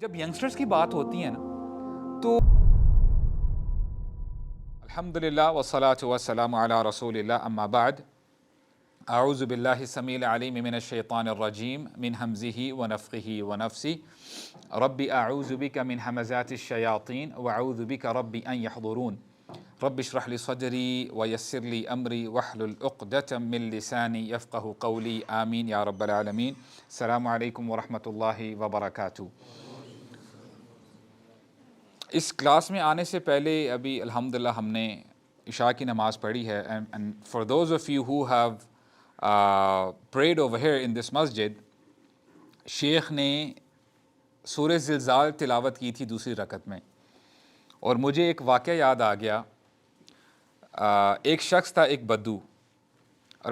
جب ینگسٹرز کی بات ہوتی ہے نا تو الحمدللہ والصلاة والسلام علی رسول اللہ اما بعد اعوذ باللہ السمیع العلیم من الشیطان الرجیم من حمزہ ونفخہ ونفثہ رب اعوذ بک من ہمزات الشیاطین واعوذ بک رب ان یحضرون رب اشرح لی صدری ویسر لی امری واحلل عقدۃ من لسانی یفقہ قولی آمین یا رب العالمین۔ السلام علیکم ورحمۃ اللہ وبرکاتہ۔ اس کلاس میں آنے سے پہلے ابھی الحمدللہ ہم نے عشاء کی نماز پڑھی ہے and for those of you who have prayed over here in this masjid، شیخ نے سورہ زلزال تلاوت کی تھی دوسری رکعت میں، اور مجھے ایک واقعہ یاد آ گیا۔ ایک شخص تھا، ایک بدو،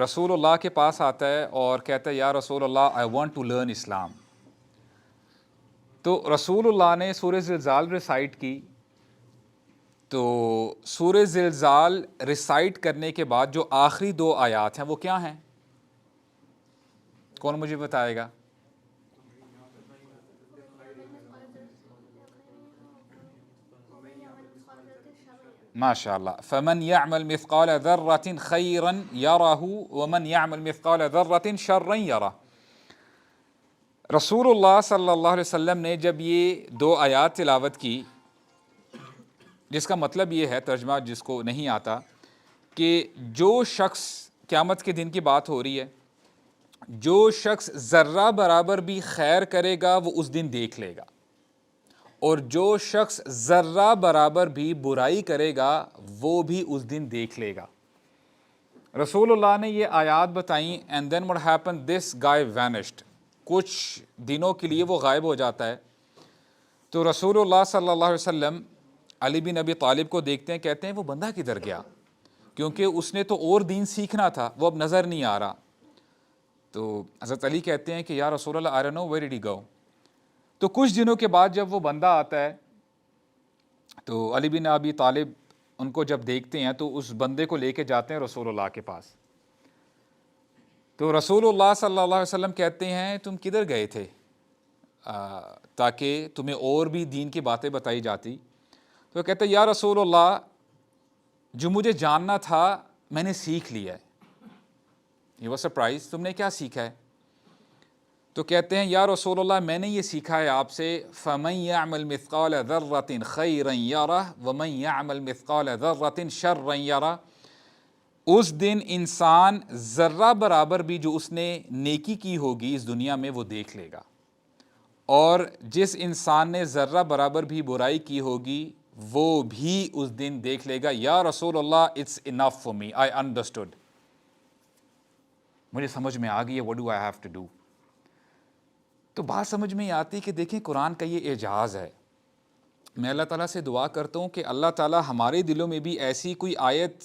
رسول اللہ کے پاس آتا ہے اور کہتا ہے یا رسول اللہ I want to learn اسلام۔ تو رسول اللہ نے سورہ زلزال ریسائٹ کی، تو سورہ زلزال ریسائٹ کرنے کے بعد جو آخری دو آیات ہیں وہ کیا ہیں؟ کون مجھے بتائے گا؟ ماشاء اللہ، فمن يعمل مثقال ذرة خيرا يره ومن يعمل مثقال ذرة شرا يره۔ رسول اللہ صلی اللہ علیہ وسلم نے جب یہ دو آیات تلاوت کی، جس کا مطلب یہ ہے، ترجمہ جس کو نہیں آتا، کہ جو شخص، قیامت کے دن کی بات ہو رہی ہے، جو شخص ذرہ برابر بھی خیر کرے گا وہ اس دن دیکھ لے گا، اور جو شخص ذرہ برابر بھی برائی کرے گا وہ بھی اس دن دیکھ لے گا۔ رسول اللہ نے یہ آیات بتائیں and then what happened, this guy vanished۔ کچھ دنوں کے لیے وہ غائب ہو جاتا ہے۔ تو رسول اللہ صلی اللہ علیہ وسلم علی بن ابی طالب کو دیکھتے ہیں، کہتے ہیں وہ بندہ کدھر گیا، کیونکہ اس نے تو اور دین سیکھنا تھا، وہ اب نظر نہیں آ رہا۔ تو حضرت علی کہتے ہیں کہ یا رسول اللہ I don't know where did he go۔ تو کچھ دنوں کے بعد جب وہ بندہ آتا ہے تو علی بن ابی طالب ان کو جب دیکھتے ہیں تو اس بندے کو لے کے جاتے ہیں رسول اللہ کے پاس۔ تو رسول اللہ صلی اللہ علیہ وسلم کہتے ہیں تم کدھر گئے تھے تاکہ تمہیں اور بھی دین کی باتیں بتائی جاتی؟ تو کہتے ہیں یا رسول اللہ جو مجھے جاننا تھا میں نے سیکھ لیا ہے۔ یہ وہ سرپرائز، تم نے کیا سیکھا ہے؟ تو کہتے ہیں یا رسول اللہ میں نے یہ سیکھا ہے آپ سے فَمَن يَعْمَلْ مِثْقَالَ ذَرَّةٍ خَيْرًا يَرَهُ وَمَن يَعْمَلْ مِثْقَالَ ذَرَّةٍ شَرًّا يَرَهُ۔ اس دن انسان ذرہ برابر بھی جو اس نے نیکی کی ہوگی اس دنیا میں وہ دیکھ لے گا، اور جس انسان نے ذرہ برابر بھی برائی کی ہوگی وہ بھی اس دن دیکھ لے گا۔ یا رسول اللہ it's enough for me, I understood۔ مجھے سمجھ میں آ گئی ہے what do I have to do۔ تو بات سمجھ میں آتی کہ دیکھیں قرآن کا یہ اعجاز ہے۔ میں اللہ تعالیٰ سے دعا کرتا ہوں کہ اللہ تعالیٰ ہمارے دلوں میں بھی ایسی کوئی آیت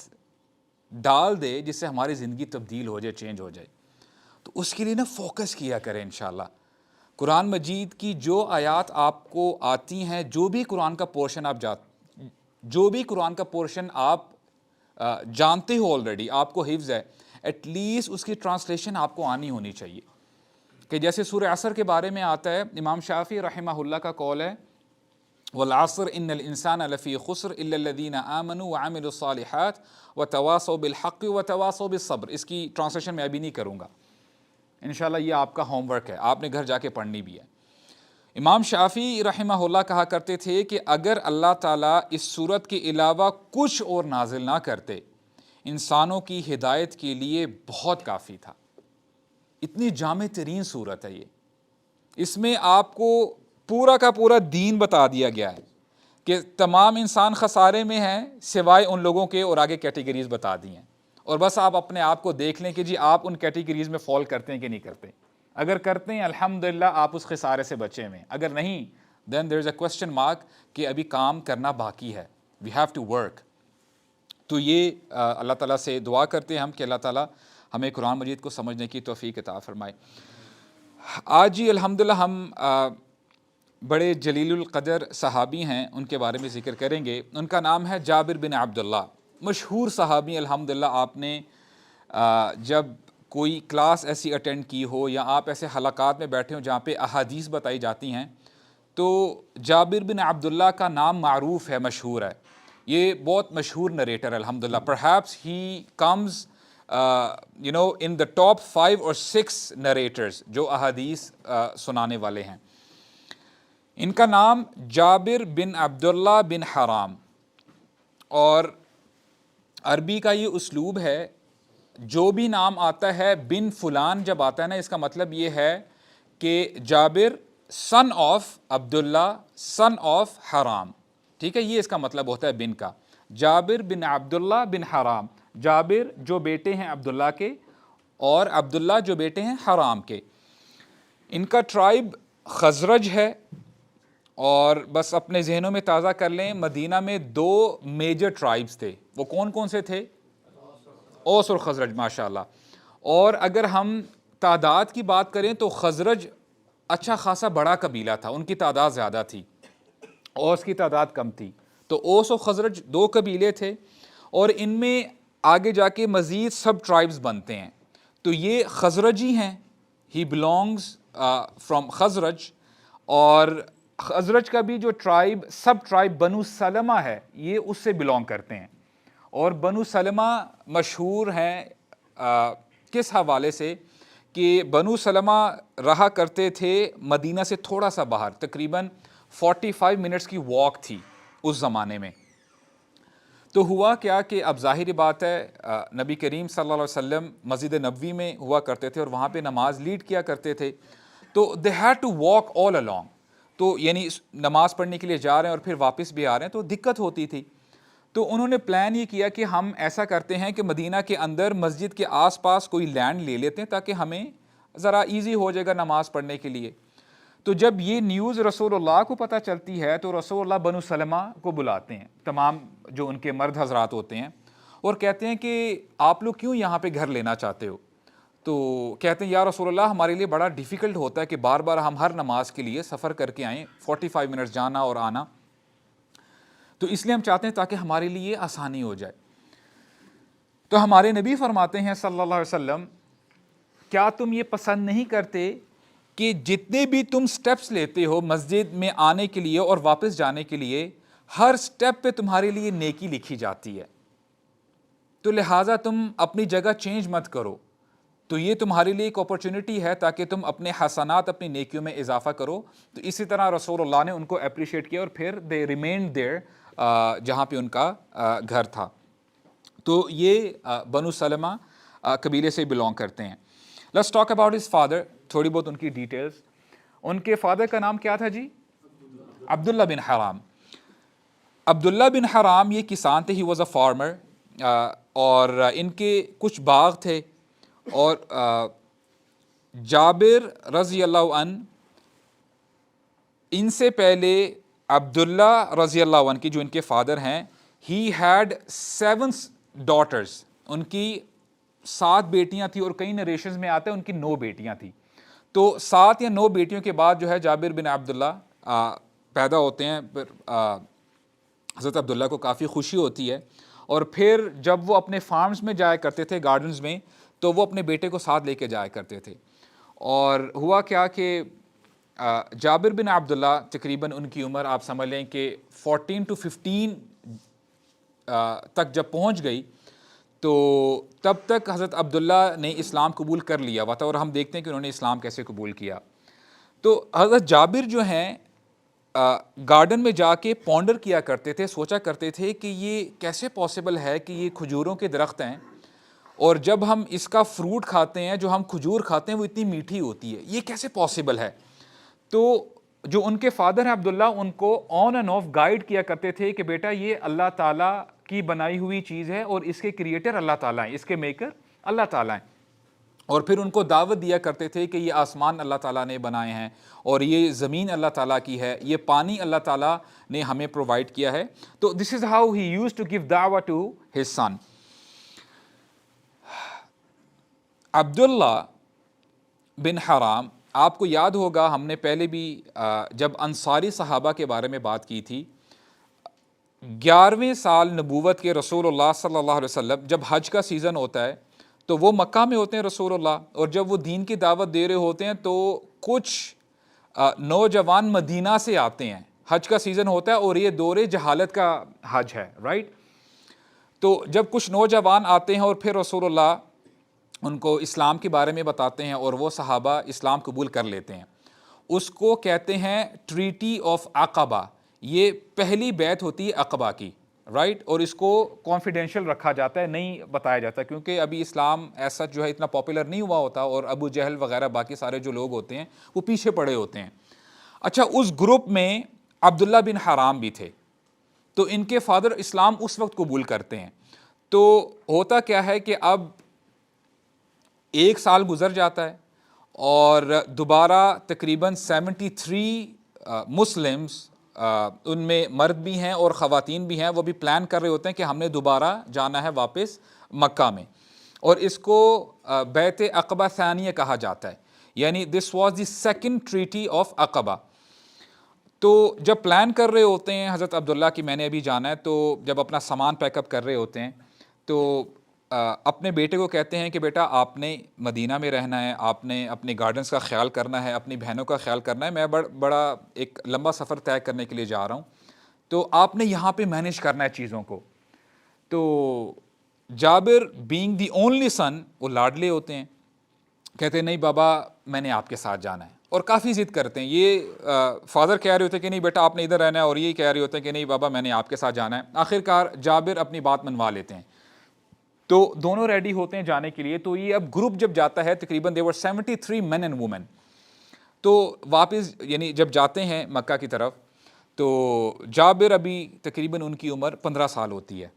ڈال دے جس سے ہماری زندگی تبدیل ہو جائے، چینج ہو جائے۔ تو اس کے لیے نا فوکس کیا کریں انشاءاللہ۔ قرآن مجید کی جو آیات آپ کو آتی ہیں، جو بھی قرآن کا پورشن آپ جانتے ہو آلریڈی، آپ کو حفظ ہے، ایٹ لیسٹ اس کی ٹرانسلیشن آپ کو آنی ہونی چاہیے۔ کہ جیسے سورہ عصر کے بارے میں آتا ہے، امام شافعی رحمہ اللہ کا قول ہے والعصر ان الانسان لفی خسر الا الذین آمنوا وعملوا الصالحات وتواصوا بالحق وتواصوا بالصبر۔ اس کی ٹرانسلیشن میں ابھی نہیں کروں گا، انشاءاللہ یہ آپ کا ہوم ورک ہے، آپ نے گھر جا کے پڑھنی بھی ہے۔ امام شافعی رحمہ اللہ کہا کرتے تھے کہ اگر اللہ تعالیٰ اس صورت کے علاوہ کچھ اور نازل نہ کرتے انسانوں کی ہدایت کے لیے بہت کافی تھا۔ اتنی جامع ترین صورت ہے یہ، اس میں آپ کو پورا کا پورا دین بتا دیا گیا ہے کہ تمام انسان خسارے میں ہیں سوائے ان لوگوں کے، اور آگے کیٹیگریز بتا دی ہیں، اور بس آپ اپنے آپ کو دیکھ لیں کہ جی آپ ان کیٹیگریز میں فال کرتے ہیں کہ نہیں کرتے۔ اگر کرتے ہیں الحمدللہ آپ اس خسارے سے بچے ہوئے ہیں، اگر نہیں then there is a question mark کہ ابھی کام کرنا باقی ہے، we have to work۔ تو یہ اللہ تعالیٰ سے دعا کرتے ہیں ہم کہ اللہ تعالیٰ ہمیں قرآن مجید کو سمجھنے کی توفیق عطا فرمائے۔ آج ہی الحمدللہ ہم بڑے جلیل القدر صحابی ہیں، ان کے بارے میں ذکر کریں گے۔ ان کا نام ہے جابر بن عبداللہ، مشہور صحابی۔ الحمدللہ آپ نے جب کوئی کلاس ایسی اٹینڈ کی ہو یا آپ ایسے حلقات میں بیٹھے ہوں جہاں پہ احادیث بتائی جاتی ہیں تو جابر بن عبداللہ کا نام معروف ہے، مشہور ہے، یہ بہت مشہور نریٹر الحمدللہ. Perhaps he comes in the top 5 اور 6 نریٹرز جو احادیث سنانے والے ہیں. ان کا نام جابر بن عبداللہ بن حرام، اور عربی کا یہ اسلوب ہے، جو بھی نام آتا ہے بن فلان جب آتا ہے نا، اس کا مطلب یہ ہے کہ جابر سن آف عبداللہ سن آف حرام. ٹھیک ہے، یہ اس کا مطلب ہوتا ہے بن کا. جابر بن عبداللہ بن حرام، جابر جو بیٹے ہیں عبداللہ کے اور عبداللہ جو بیٹے ہیں حرام کے. ان کا ٹرائب خزرج ہے. اور بس اپنے ذہنوں میں تازہ کر لیں، مدینہ میں 2 میجر ٹرائبز تھے. وہ کون کون سے تھے؟ اوس اور خزرج، ماشاءاللہ. اور اگر ہم تعداد کی بات کریں تو خزرج اچھا خاصا بڑا قبیلہ تھا، ان کی تعداد زیادہ تھی، اوس کی تعداد کم تھی. تو اوس اور خزرج 2 قبیلے تھے، اور ان میں آگے جا کے مزید سب ٹرائبز بنتے ہیں. تو یہ خزرجی ہیں، ہی بلانگز فرام خزرج. اور خزرج کا بھی جو ٹرائب سب ٹرائب بنو سلمہ ہے، یہ اس سے بلانگ کرتے ہیں. اور بنو سلمہ مشہور ہیں کس حوالے سے کہ بنو سلمہ رہا کرتے تھے مدینہ سے تھوڑا سا باہر، تقریباً 45 منٹس کی واک تھی اس زمانے میں. تو ہوا کیا کہ اب ظاہری بات ہے، نبی کریم صلی اللہ علیہ وسلم مسجد نبوی میں ہوا کرتے تھے اور وہاں پہ نماز لیڈ کیا کرتے تھے. تو they had to walk all along. تو یعنی نماز پڑھنے کے لیے جا رہے ہیں اور پھر واپس بھی آ رہے ہیں، تو دقت ہوتی تھی. تو انہوں نے پلان یہ کیا کہ ہم ایسا کرتے ہیں کہ مدینہ کے اندر مسجد کے آس پاس کوئی لینڈ لے لیتے ہیں تاکہ ہمیں ذرا ایزی ہو جائے گا نماز پڑھنے کے لیے. تو جب یہ نیوز رسول اللہ کو پتہ چلتی ہے تو رسول اللہ بنو سلمہ کو بلاتے ہیں، تمام جو ان کے مرد حضرات ہوتے ہیں، اور کہتے ہیں کہ آپ لوگ کیوں یہاں پہ گھر لینا چاہتے ہو؟ تو کہتے ہیں یا رسول اللہ، ہمارے لیے بڑا ڈیفیکلٹ ہوتا ہے کہ بار بار ہم ہر نماز کے لیے سفر کر کے آئیں، 45 منٹس جانا اور آنا. تو اس لیے ہم چاہتے ہیں تاکہ ہمارے لیے آسانی ہو جائے. تو ہمارے نبی فرماتے ہیں صلی اللہ علیہ وسلم، کیا تم یہ پسند نہیں کرتے کہ جتنے بھی تم سٹیپس لیتے ہو مسجد میں آنے کے لیے اور واپس جانے کے لیے، ہر سٹیپ پہ تمہارے لیے نیکی لکھی جاتی ہے، تو لہٰذا تم اپنی جگہ چینج مت کرو. تو یہ تمہارے لیے ایک اپرچونٹی ہے تاکہ تم اپنے حسنات، اپنی نیکیوں میں اضافہ کرو. تو اسی طرح رسول اللہ نے ان کو اپریشیٹ کیا اور پھر دے ریمینڈ دیئر جہاں پہ ان کا گھر تھا. تو یہ بنو سلمہ قبیلے سے بلانگ کرتے ہیں. Let's talk about his father, تھوڑی بہت ان کی ڈیٹیلز. ان کے فادر کا نام کیا تھا جی؟ عبداللہ بن حرام. عبداللہ بن حرام یہ کسان تھے، ہی واز اے فارمر. اور ان کے کچھ باغ تھے. اور جابر رضی اللہ عنہ، ان سے پہلے عبداللہ رضی اللہ عنہ کی جو ان کے فادر ہیں، ہی ہیڈ 7 ڈاٹرز. ان کی 7 بیٹیاں تھیں، اور کئی نریشنز میں آتا ہے ان کی 9 بیٹیاں تھیں. تو 7 یا 9 بیٹیوں کے بعد جو ہے جابر بن عبداللہ پیدا ہوتے ہیں. حضرت عبداللہ کو کافی خوشی ہوتی ہے، اور پھر جب وہ اپنے فارمز میں جایا کرتے تھے، گارڈنز میں، تو وہ اپنے بیٹے کو ساتھ لے کے جایا کرتے تھے. اور ہوا کیا کہ جابر بن عبداللہ تقریباً ان کی عمر آپ سمجھ لیں کہ 14 to 15 تک جب پہنچ گئی، تو تب تک حضرت عبداللہ نے اسلام قبول کر لیا ہوا تھا. اور ہم دیکھتے ہیں کہ انہوں نے اسلام کیسے قبول کیا. تو حضرت جابر جو ہیں گارڈن میں جا کے پونڈر کیا کرتے تھے، سوچا کرتے تھے کہ یہ کیسے پاسبل ہے کہ یہ کھجوروں کے درخت ہیں، اور جب ہم اس کا فروٹ کھاتے ہیں، جو ہم کھجور کھاتے ہیں، وہ اتنی میٹھی ہوتی ہے، یہ کیسے پاسبل ہے؟ تو جو ان کے فادر ہیں عبداللہ، ان کو آن اینڈ آف گائیڈ کیا کرتے تھے کہ بیٹا یہ اللہ تعالیٰ کی بنائی ہوئی چیز ہے، اور اس کے کریٹر اللہ تعالیٰ ہیں، اس کے میکر اللہ تعالیٰ ہیں. اور پھر ان کو دعوت دیا کرتے تھے کہ یہ آسمان اللہ تعالیٰ نے بنائے ہیں، اور یہ زمین اللہ تعالیٰ کی ہے، یہ پانی اللہ تعالیٰ نے ہمیں پرووائڈ کیا ہے. تو this is how he used to give دعوہ to his son. Abdullah bin Haram, آپ کو یاد ہوگا ہم نے پہلے بھی جب انصاری صحابہ کے بارے میں بات کی تھی، 11ویں سال نبوت کے رسول اللہ صلی اللہ علیہ وسلم جب حج کا سیزن ہوتا ہے تو وہ مکہ میں ہوتے ہیں رسول اللہ، اور جب وہ دین کی دعوت دے رہے ہوتے ہیں تو کچھ نوجوان مدینہ سے آتے ہیں، حج کا سیزن ہوتا ہے اور یہ دور جہالت کا حج ہے، رائٹ؟ تو جب کچھ نوجوان آتے ہیں اور پھر رسول اللہ ان کو اسلام کے بارے میں بتاتے ہیں اور وہ صحابہ اسلام قبول کر لیتے ہیں، اس کو کہتے ہیں ٹریٹی آف عقبہ. یہ پہلی بیعت ہوتی ہے عقبہ کی، رائٹ؟ اور اس کو کانفیڈینشیل رکھا جاتا ہے، نہیں بتایا جاتا، کیونکہ ابھی اسلام ایسا جو ہے اتنا پاپولر نہیں ہوا ہوتا، اور ابو جہل وغیرہ باقی سارے جو لوگ ہوتے ہیں وہ پیچھے پڑے ہوتے ہیں. اچھا، اس گروپ میں عبداللہ بن حرام بھی تھے، تو ان کے فادر اسلام اس وقت قبول کرتے ہیں. تو ہوتا کیا ہے کہ اب 1 سال گزر جاتا ہے اور دوبارہ تقریباً 73 مسلمز، ان میں مرد بھی ہیں اور خواتین بھی ہیں، وہ بھی پلان کر رہے ہوتے ہیں کہ ہم نے دوبارہ جانا ہے واپس مکہ میں. اور اس کو بیعت عقبہ ثانیہ کہا جاتا ہے، یعنی this was the second treaty of Aqaba. تو جب پلان کر رہے ہوتے ہیں حضرت عبداللہ کی میں نے ابھی جانا ہے، تو جب اپنا سامان پیک اپ کر رہے ہوتے ہیں تو اپنے بیٹے کو کہتے ہیں کہ بیٹا آپ نے مدینہ میں رہنا ہے، آپ نے اپنے گارڈنز کا خیال کرنا ہے، اپنی بہنوں کا خیال کرنا ہے، میں بڑا ایک لمبا سفر طے کرنے کے لیے جا رہا ہوں، تو آپ نے یہاں پہ مینیج کرنا ہے چیزوں کو. تو جابر بینگ دی اونلی سن، وہ لاڈلے ہوتے ہیں، کہتے ہیں نہیں بابا میں نے آپ کے ساتھ جانا ہے، اور کافی ضد کرتے ہیں. یہ فادر کہہ رہے ہوتے ہیں کہ نہیں بیٹا آپ نے ادھر رہنا ہے، اور یہ کہہ رہے ہوتے ہیں کہ نہیں بابا میں نے آپ کے ساتھ جانا ہے. آخرکار جابر اپنی بات منوا لیتے ہیں، تو دونوں ریڈی ہوتے ہیں جانے کے لیے. تو یہ اب گروپ جب جاتا ہے تقریباً they were 73 men and women، تو واپس یعنی جب جاتے ہیں مکہ کی طرف، تو جابر ابھی تقریباً ان کی عمر 15 سال ہوتی ہے.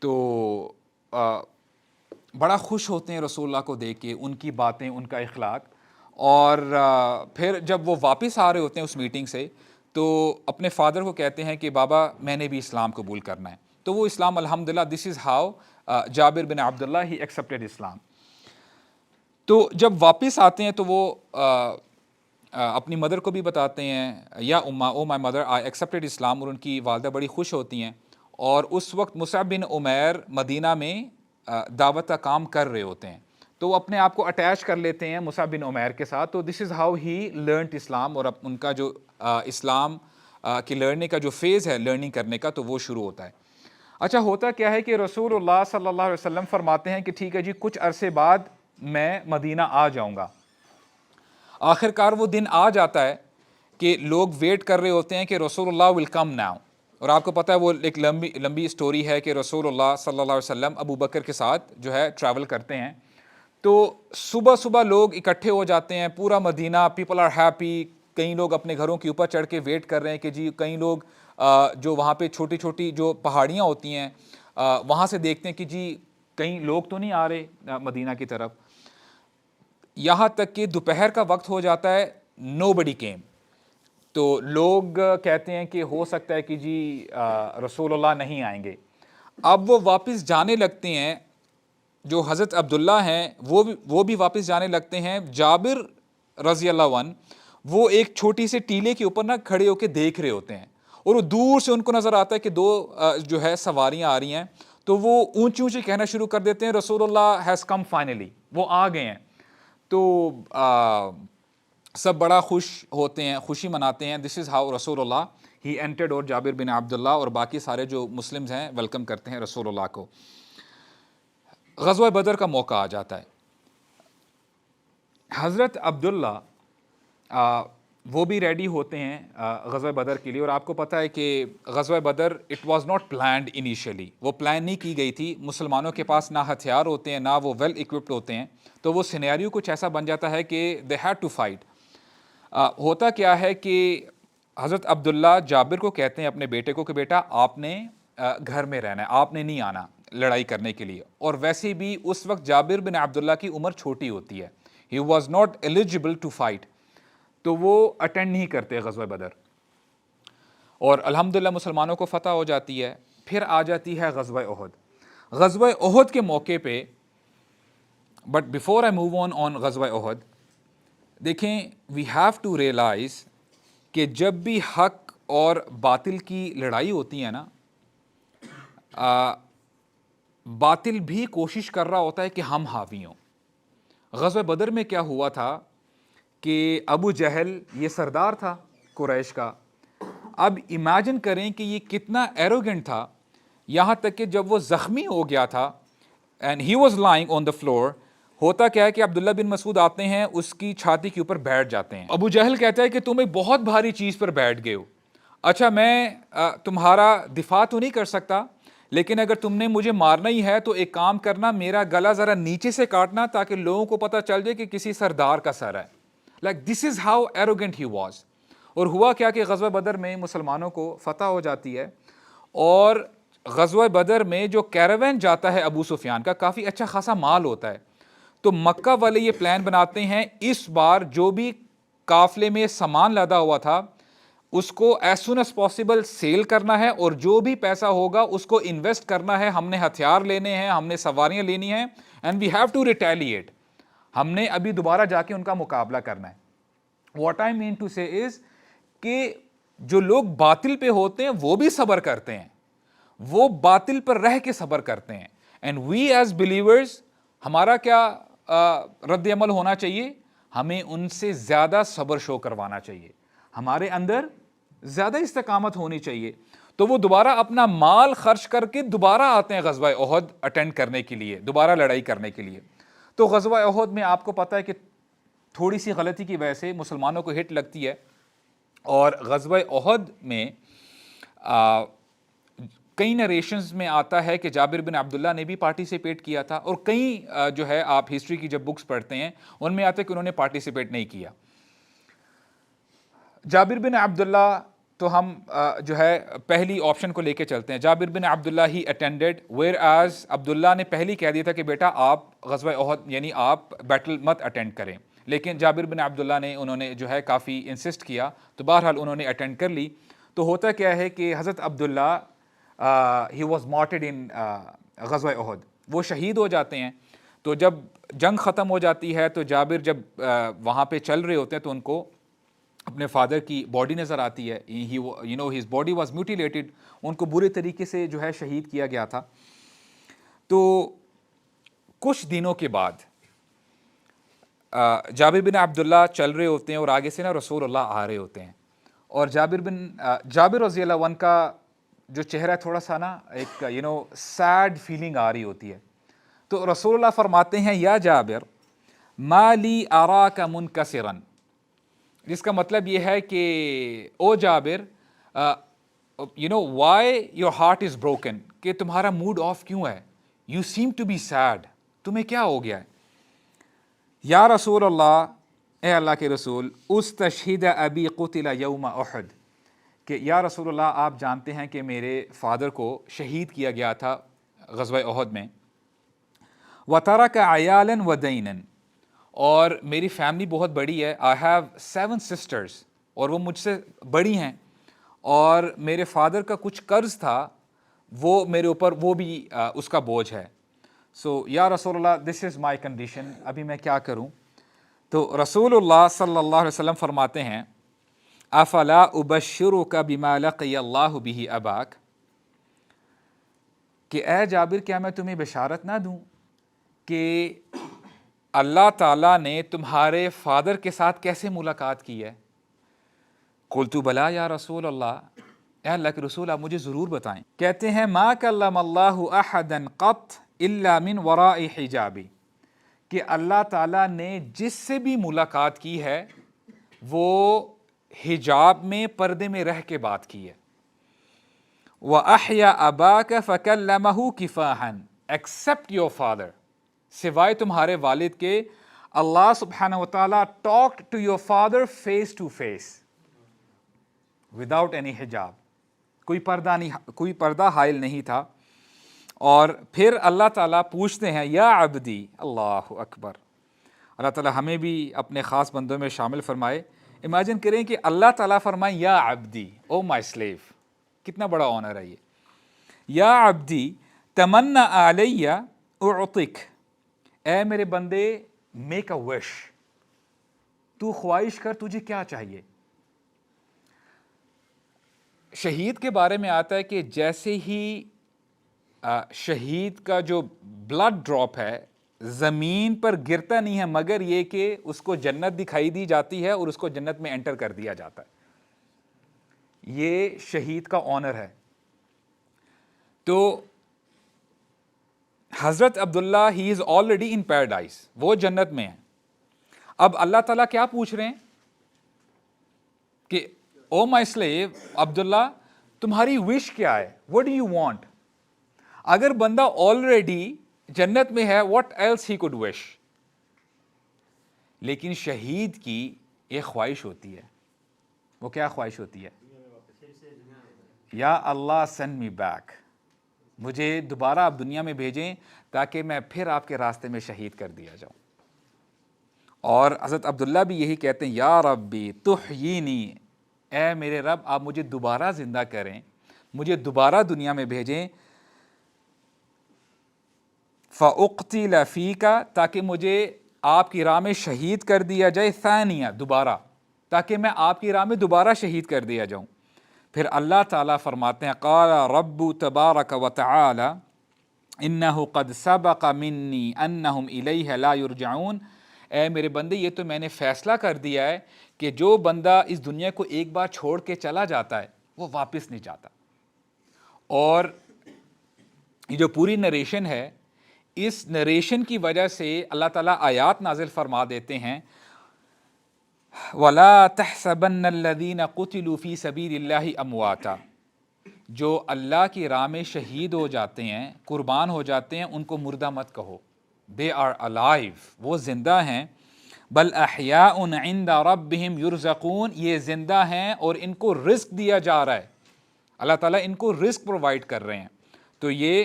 تو بڑا خوش ہوتے ہیں رسول اللہ کو دیکھ کے، ان کی باتیں، ان کا اخلاق. اور پھر جب وہ واپس آ رہے ہوتے ہیں اس میٹنگ سے، تو اپنے فادر کو کہتے ہیں کہ بابا میں نے بھی اسلام قبول کرنا ہے. تو وہ اسلام الحمدللہ دس is how Jabir bin Abdullah he accepted اسلام. تو جب واپس آتے ہیں تو وہ اپنی مدر کو بھی بتاتے ہیں، یا او مائی مدر آئی ایکسیپٹیڈ اسلام، اور ان کی والدہ بڑی خوش ہوتی ہیں. اور اس وقت مصعب بن عمیر مدینہ میں دعوت کا کام کر رہے ہوتے ہیں، تو وہ اپنے آپ کو اٹیچ کر لیتے ہیں مصعب بن عمیر کے ساتھ. تو this is how he learnt اسلام، اور اب ان کا جو اسلام کی لرننگ کا جو فیز ہے لرننگ کرنے کا، تو وہ شروع ہوتا ہے. اچھا، ہوتا کیا ہے کہ رسول اللہ صلی اللہ علیہ وسلم فرماتے ہیں کہ ٹھیک ہے جی کچھ عرصے بعد میں مدینہ آ جاؤں گا. آخرکار وہ دن آ جاتا ہے کہ لوگ ویٹ کر رہے ہوتے ہیں کہ رسول اللہ ول کم ناؤ. اور آپ کو پتہ ہے وہ ایک لمبی اسٹوری ہے کہ رسول اللہ صلی اللہ علیہ وسلم ابو بکر کے ساتھ جو ہے ٹریول کرتے ہیں. تو صبح لوگ اکٹھے ہو جاتے ہیں، پورا مدینہ، پیپل آر ہیپی. کئی لوگ اپنے گھروں کے اوپر چڑھ کے ویٹ کر رہے ہیں کہ جی، کئی لوگ جو وہاں پہ چھوٹی چھوٹی جو پہاڑیاں ہوتی ہیں وہاں سے دیکھتے ہیں کہ جی کہیں لوگ تو نہیں آ رہے مدینہ کی طرف. یہاں تک کہ دوپہر کا وقت ہو جاتا ہے، نو بڈی کیم. تو لوگ کہتے ہیں کہ ہو سکتا ہے کہ جی رسول اللہ نہیں آئیں گے. اب وہ واپس جانے لگتے ہیں، جو حضرت عبداللہ ہیں وہ بھی واپس جانے لگتے ہیں. جابر رضی اللہ عنہ وہ ایک چھوٹی سے ٹیلے کے اوپر کھڑے ہو کے دیکھ رہے ہوتے ہیں، اور وہ دور سے ان کو نظر آتا ہے کہ 2 جو ہے سواریاں آ رہی ہیں. تو وہ اونچی کہنا شروع کر دیتے ہیں رسول اللہ ہیز کم فائنلی، وہ آ گئے ہیں. تو سب بڑا خوش ہوتے ہیں، خوشی مناتے ہیں. دس از ہاؤ رسول اللہ ہی انٹرڈ، اور جابر بن عبداللہ اور باقی سارے جو مسلمز ہیں ویلکم کرتے ہیں رسول اللہ کو. غزوہ بدر کا موقع آ جاتا ہے. حضرت عبداللہ وہ بھی ریڈی ہوتے ہیں غزوہ بدر کے لیے. اور آپ کو پتہ ہے کہ غزوہ بدر it was not planned initially, وہ پلان نہیں کی گئی تھی. مسلمانوں کے پاس نہ ہتھیار ہوتے ہیں، نہ وہ ویل اکوپڈ ہوتے ہیں. تو وہ سینیریو کچھ ایسا بن جاتا ہے کہ دے ہیڈ ٹو فائٹ. ہوتا کیا ہے کہ حضرت عبداللہ جابر کو کہتے ہیں اپنے بیٹے کو کہ بیٹا آپ نے گھر میں رہنا ہے، آپ نے نہیں آنا لڑائی کرنے کے لیے. اور ویسے بھی اس وقت جابر بن عبداللہ کی عمر چھوٹی ہوتی ہے، he was not eligible to fight. تو وہ اٹینڈ نہیں کرتے غزوہ بدر، اور الحمدللہ مسلمانوں کو فتح ہو جاتی ہے. پھر آ جاتی ہے غزوہ احد. غزوہ احد کے موقع پہ، but before I move on غزوہ احد، دیکھیں وی ہیو ٹو ریئلائز کہ جب بھی حق اور باطل کی لڑائی ہوتی ہے نا، باطل بھی کوشش کر رہا ہوتا ہے کہ ہم حاوی ہوں. غزوہ بدر میں کیا ہوا تھا کہ ابو جہل یہ سردار تھا قریش کا. اب امیجن کریں کہ یہ کتنا ایروگنٹ تھا, یہاں تک کہ جب وہ زخمی ہو گیا تھا and he was lying on the floor, ہوتا کیا ہے کہ عبداللہ بن مسعود آتے ہیں, اس کی چھاتی کے اوپر بیٹھ جاتے ہیں. ابو جہل کہتا ہے کہ تم ایک بہت بھاری چیز پر بیٹھ گئے ہو, اچھا میں تمہارا دفاع تو نہیں کر سکتا, لیکن اگر تم نے مجھے مارنا ہی ہے تو ایک کام کرنا, میرا گلا ذرا نیچے سے کاٹنا تاکہ لوگوں کو پتہ چل جائے کہ کسی سردار کا سر ہے. Like this is how arrogant he was. اور ہوا کیا کہ غزوہ بدر میں مسلمانوں کو فتح ہو جاتی ہے, اور غزوہ بدر میں جو کیراوین جاتا ہے ابو سفیان کا, کافی اچھا خاصا مال ہوتا ہے. تو مکہ والے یہ پلان بناتے ہیں اس بار جو بھی قافلے میں سامان لادا ہوا تھا اس کو as soon as possible sell کرنا ہے, اور جو بھی پیسہ ہوگا اس کو انویسٹ کرنا ہے. ہم نے ہتھیار لینے ہیں, ہم نے سواریاں لینی ہیں, and we have to retaliate. ہم نے ابھی دوبارہ جا کے ان کا مقابلہ کرنا ہے. واٹ آئی مین ٹو سے از کہ جو لوگ باطل پہ ہوتے ہیں وہ بھی صبر کرتے ہیں, وہ باطل پر رہ کے صبر کرتے ہیں. اینڈ وی ایز بلیورز, ہمارا کیا رد عمل ہونا چاہیے؟ ہمیں ان سے زیادہ صبر شو کروانا چاہیے, ہمارے اندر زیادہ استقامت ہونی چاہیے. تو وہ دوبارہ اپنا مال خرچ کر کے دوبارہ آتے ہیں غزوہ احد اٹینڈ کرنے کے لیے, دوبارہ لڑائی کرنے کے لیے. تو غزوہ احد میں آپ کو پتہ ہے کہ تھوڑی سی غلطی کی وجہ سے مسلمانوں کو ہٹ لگتی ہے, اور غزوہ احد میں کئی نریشنز میں آتا ہے کہ جابر بن عبداللہ نے بھی پارٹیسپیٹ کیا تھا, اور کئی جو ہے آپ ہسٹری کی جب بکس پڑھتے ہیں ان میں آتا ہے کہ انہوں نے پارٹیسپیٹ نہیں کیا. جابر بن عبداللہ تو ہم جو ہے پہلی آپشن کو لے کے چلتے ہیں. جابر bin Abdullah he attended, where as عبداللہ نے پہلی کہہ دیا تھا کہ بیٹا آپ غزوہ احد یعنی آپ بیٹل مت اٹینڈ کریں, لیکن جابر بن عبداللہ نے انہوں نے جو ہے کافی انسسٹ کیا, تو بہرحال انہوں نے اٹینڈ کر لی. تو ہوتا کیا ہے کہ حضرت عبداللہ ہی واز مارٹڈ ان غزوہ احد, وہ شہید ہو جاتے ہیں. تو جب جنگ ختم ہو جاتی ہے تو جابر جب وہاں پہ چل رہے ہوتے ہیں تو ان کو اپنے فادر کی باڈی نظر آتی ہے, you know his body was mutilated, ان کو برے طریقے سے جو ہے شہید کیا گیا تھا. تو کچھ دنوں کے بعد جابر بن عبداللہ چل رہے ہوتے ہیں اور آگے سے نا رسول اللہ آ رہے ہوتے ہیں, اور جابر رضی اللہ عنہ کا جو چہرہ تھوڑا سا نا ایک سیڈ فیلنگ آ رہی ہوتی ہے. تو رسول اللہ فرماتے ہیں یا جابر ما لی اراک منکسرا, جس کا مطلب یہ ہے کہ oh Jabir why your heart is broken, کہ تمہارا موڈ آف کیوں ہے, you seem to be sad, تمہیں کیا ہو گیا ہے. یا رسول اللہ, اے اللہ کے رسول, استشہد ابی قتل یوم احد, کہ یا رسول اللہ آپ جانتے ہیں کہ میرے فادر کو شہید کیا گیا تھا غزوہ احد میں. وَتَرَكَ عَيَالًا وَدَيْنًا, اور میری فیملی بہت بڑی ہے, آئی ہیو 7 سسٹرز, اور وہ مجھ سے بڑی ہیں, اور میرے فادر کا کچھ قرض تھا وہ میرے اوپر, وہ بھی اس کا بوجھ ہے. سو یا رسول اللہ دس از مائی کنڈیشن, ابھی میں کیا کروں. تو رسول اللہ صلی اللہ علیہ وسلم فرماتے ہیں افلا ابشرک بما لقی اللہ بہ اباک, کہ اے جابر کیا میں تمہیں بشارت نہ دوں کہ اللہ تعالیٰ نے تمہارے فادر کے ساتھ کیسے ملاقات کی ہے. قلت بلا یا رسول اللہ, اے اللہ کے رسول آپ مجھے ضرور بتائیں. کہتے ہیں ما کلم اللہ احدا قط الا من وراء حجاب, کہ اللہ تعالیٰ نے جس سے بھی ملاقات کی ہے وہ حجاب میں, پردے میں رہ کے بات کی ہے. وَأَحْيَا أَبَاكَ فَكَلَّمَهُ كِفَاحًا, except your father, سوائے تمہارے والد کے, اللہ سبحانہ وتعالیٰ talked to your father face to face without any hijab, کوئی پردہ حائل نہیں تھا. اور پھر اللہ تعالیٰ پوچھتے ہیں یا عبدی, اللہ اکبر, اللہ تعالیٰ ہمیں بھی اپنے خاص بندوں میں شامل فرمائے. امیجن کریں کہ اللہ تعالیٰ فرمائے یا عبدی, او مائی سلیو, کتنا بڑا آنر ہے یہ. یا عبدی تمنا علی اعطک, اے میرے بندے میک اے وش, تو خواہش کر, تجھے کیا چاہیے. شہید کے بارے میں آتا ہے کہ جیسے ہی شہید کا جو بلڈ ڈراپ ہے زمین پر گرتا نہیں ہے مگر یہ کہ اس کو جنت دکھائی دی جاتی ہے اور اس کو جنت میں انٹر کر دیا جاتا ہے. یہ شہید کا آنر ہے. تو حضرت عبداللہ ہی از آلریڈی ان پیراڈائز، وہ جنت میں ہے. اب اللہ تعالیٰ کیا پوچھ رہے ہیں کہ او مائی سلیو عبداللہ تمہاری وش کیا ہے، what do you want؟ اگر بندہ آلریڈی جنت میں ہے what else he could wish؟ لیکن شہید کی ایک خواہش ہوتی ہے. وہ کیا خواہش ہوتی ہے؟ یا اللہ send me back، مجھے دوبارہ آپ دنیا میں بھیجیں تاکہ میں پھر آپ کے راستے میں شہید کر دیا جاؤں. اور حضرت عبداللہ بھی یہی کہتے ہیں یا ربی تحیینی، اے میرے رب آپ مجھے دوبارہ زندہ کریں، مجھے دوبارہ دنیا میں بھیجیں. فاقتل فیک، تاکہ مجھے آپ کی راہ میں شہید کر دیا جائے. ثانیہ، دوبارہ، تاکہ میں آپ کی راہ میں دوبارہ شہید کر دیا جاؤں. پھر اللہ تعالیٰ فرماتے ہیں قال رب تبارک و تعالی انہ قد سبق منی انہم الیہ لا یرجعون. اے میرے بندے یہ تو میں نے فیصلہ کر دیا ہے کہ جو بندہ اس دنیا کو ایک بار چھوڑ کے چلا جاتا ہے وہ واپس نہیں جاتا. اور یہ جو پوری نریشن ہے، اس نریشن کی وجہ سے اللہ تعالیٰ آیات نازل فرما دیتے ہیں وَلَا تَحْسَبَنَّ الَّذِينَ قُتِلُوا فِي سَبِيلِ اللَّهِ أَمْوَاتًا. جو اللہ کی راہ میں شہید ہو جاتے ہیں، قربان ہو جاتے ہیں، ان کو مردہ مت کہو. they are alive، وہ زندہ ہیں. بل احیاء عند ربهم یرزقون، یہ زندہ ہیں اور ان کو رزق دیا جا رہا ہے، اللہ تعالیٰ ان کو رزق پرووائڈ کر رہے ہیں. تو یہ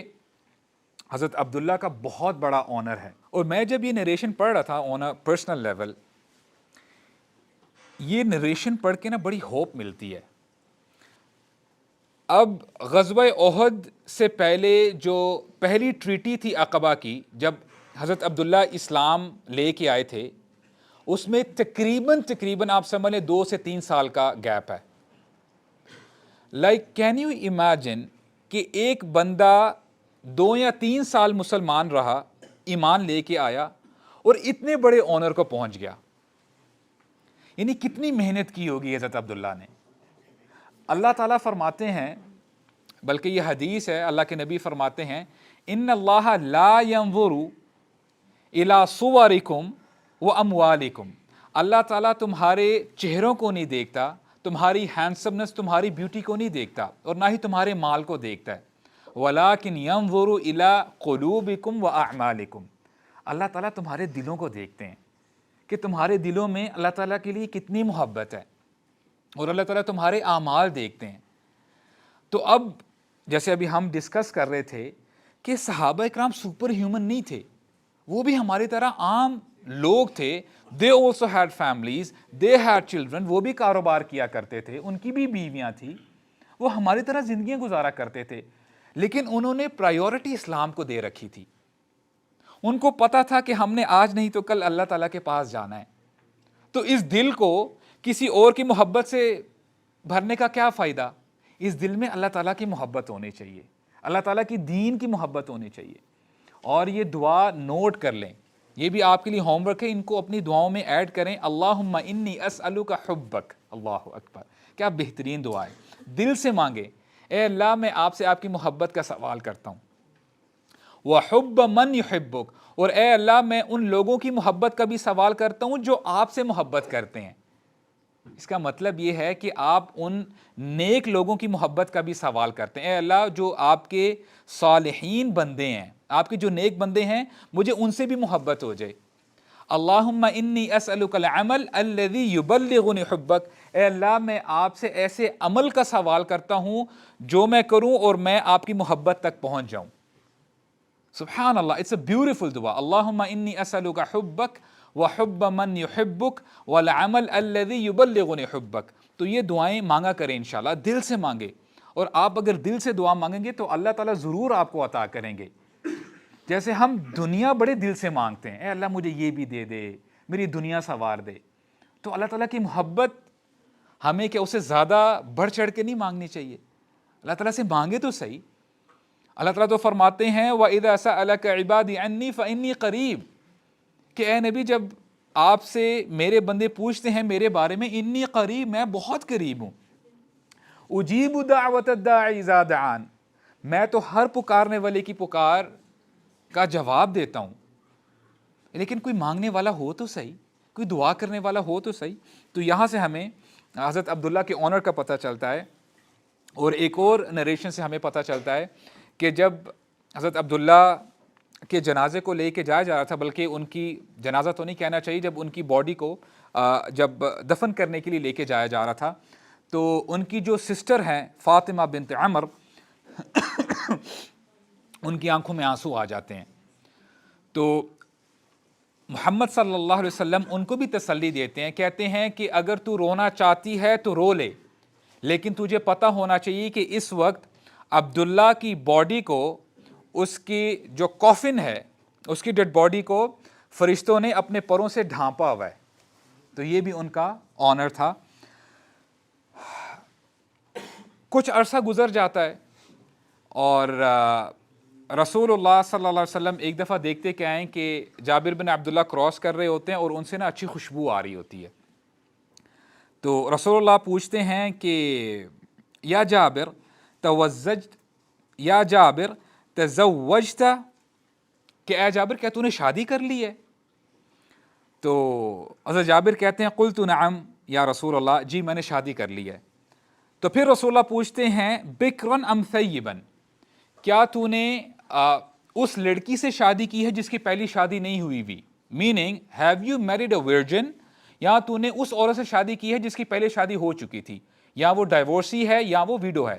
حضرت عبداللہ کا بہت بڑا آنر ہے. اور میں جب یہ نریشن پڑھ رہا تھا آن اے پرسنل لیول، یہ نریشن پڑھ کے نا بڑی ہوپ ملتی ہے. اب غزوہ احد سے پہلے جو پہلی ٹریٹی تھی عقبہ کی، جب حضرت عبداللہ اسلام لے کے آئے تھے، اس میں تقریباً آپ سمجھ لیں 2 سے 3 سال کا گیپ ہے. لائک کین یو امیجن کہ ایک بندہ 2 یا 3 سال مسلمان رہا، ایمان لے کے آیا اور اتنے بڑے آنر کو پہنچ گیا. یعنی کتنی محنت کی ہوگی حضرت عبداللہ نے. اللہ تعالیٰ فرماتے ہیں، بلکہ یہ حدیث ہے، اللہ کے نبی فرماتے ہیں ان اللہ لا ينظر الى صورکم واموالکم، اللہ تعالیٰ تمہارے چہروں کو نہیں دیکھتا، تمہاری ہینڈسمنس، تمہاری بیوٹی کو نہیں دیکھتا، اور نہ ہی تمہارے مال کو دیکھتا ہے. ولیکن ينظر الى قلوبکم واعمالکم، اللہ تعالیٰ تمہارے دلوں کو دیکھتے ہیں کہ تمہارے دلوں میں اللہ تعالیٰ کے لیے کتنی محبت ہے، اور اللہ تعالیٰ تمہارے اعمال دیکھتے ہیں. تو اب جیسے ابھی ہم ڈسکس کر رہے تھے کہ صحابہ اکرام سپر ہیومن نہیں تھے، وہ بھی ہماری طرح عام لوگ تھے. they also had families, they had children، وہ بھی کاروبار کیا کرتے تھے، ان کی بھی بیویاں تھیں، وہ ہماری طرح زندگیاں گزارا کرتے تھے. لیکن انہوں نے پرائیورٹی اسلام کو دے رکھی تھی. ان کو پتا تھا کہ ہم نے آج نہیں تو کل اللہ تعالیٰ کے پاس جانا ہے. تو اس دل کو کسی اور کی محبت سے بھرنے کا کیا فائدہ؟ اس دل میں اللہ تعالیٰ کی محبت ہونی چاہیے، اللہ تعالیٰ کی دین کی محبت ہونی چاہیے. اور یہ دعا نوٹ کر لیں، یہ بھی آپ کے لیے ہوم ورک ہے، ان کو اپنی دعاؤں میں ایڈ کریں. اللہم انی اسألک حبک. اللہ اکبر، کیا بہترین دعا ہے. دل سے مانگے، اے اللہ میں آپ سے آپ کی محبت کا سوال کرتا ہوں. وحب من یحبک، اور اے اللہ میں ان لوگوں کی محبت کا بھی سوال کرتا ہوں جو آپ سے محبت کرتے ہیں. اس کا مطلب یہ ہے کہ آپ ان نیک لوگوں کی محبت کا بھی سوال کرتے ہیں. اے اللہ جو آپ کے صالحین بندے ہیں، آپ کے جو نیک بندے ہیں، مجھے ان سے بھی محبت ہو جائے. اللہم انی اسألک العمل الذی یبلغنی حبک، اے اللہ میں آپ سے ایسے عمل کا سوال کرتا ہوں جو میں کروں اور میں آپ کی محبت تک پہنچ جاؤں. سبحان اللہ، اٹس اے بیوٹیفل دعا. اللہم انی اسألک حبک وحب من یحبک والعمل الذی یبلغنی حبک. تو یہ دعائیں مانگا کریں انشاءاللہ، دل سے مانگے. اور آپ اگر دل سے دعا مانگیں گے تو اللہ تعالیٰ ضرور آپ کو عطا کریں گے. جیسے ہم دنیا بڑے دل سے مانگتے ہیں، اے اللہ مجھے یہ بھی دے دے، میری دنیا سنوار دے. تو اللہ تعالیٰ کی محبت ہمیں کہ اسے زیادہ بڑھ چڑھ کے نہیں مانگنی چاہیے. اللہ تعالیٰ سے مانگے تو صحیح. اللہ تعالیٰ تو فرماتے ہیں وَإِذَا سَأَلَكَ عِبَادِي عَنِّي فَإِنِّي قَرِيب، کہ اے نبی جب آپ سے میرے بندے پوچھتے ہیں میرے بارے میں، انی قریب، میں بہت قریب ہوں، اجیب دعوت الداعی اذا دعان، میں تو ہر پکارنے والے کی پکار کا جواب دیتا ہوں. لیکن کوئی مانگنے والا ہو تو صحیح، کوئی دعا کرنے والا ہو تو صحیح. تو یہاں سے ہمیں حضرت عبداللہ کے آنر کا پتہ چلتا ہے. اور ایک اور نریشن سے ہمیں پتہ چلتا ہے کہ جب حضرت عبداللہ کے جنازے کو لے کے جایا جا رہا تھا، بلکہ ان کی جنازہ تو نہیں کہنا چاہیے، جب ان کی باڈی کو جب دفن کرنے کے لیے لے کے جایا جا رہا تھا، تو ان کی جو سسٹر ہیں فاطمہ بنت عمر، ان کی آنکھوں میں آنسو آ جاتے ہیں. تو محمد صلی اللہ علیہ وسلم ان کو بھی تسلی دیتے ہیں، کہتے ہیں کہ اگر تو رونا چاہتی ہے تو رو لے، لیکن تجھے پتہ ہونا چاہیے کہ اس وقت عبداللہ کی باڈی کو، اس کی جو کافن ہے، اس کی ڈیڈ باڈی کو فرشتوں نے اپنے پروں سے ڈھانپا ہوا ہے. تو یہ بھی ان کا آنر تھا. کچھ عرصہ گزر جاتا ہے اور رسول اللہ صلی اللہ علیہ وسلم ایک دفعہ دیکھتے کہ آئیں کہ جابر بن عبداللہ کراس کر رہے ہوتے ہیں اور ان سے نا اچھی خوشبو آ رہی ہوتی ہے. تو رسول اللہ پوچھتے ہیں کہ یا جابر تزوجت، کہ اے جابر کیا تو نے شادی کر لی ہے؟ تو حضرت جابر کہتے ہیں قلت نعم یا رسول اللہ، جی میں نے شادی کر لی ہے. تو پھر رسول اللہ پوچھتے ہیں بکرن ام ثیبن، کیا تو نے اس لڑکی سے شادی کی ہے جس کی پہلی شادی نہیں ہوئی بھی، meaning have you married a virgin, یا تو نے اس عورت سے شادی کی ہے جس کی پہلے شادی ہو چکی تھی، یا وہ ڈائیورسی ہے یا وہ ویڈو ہے؟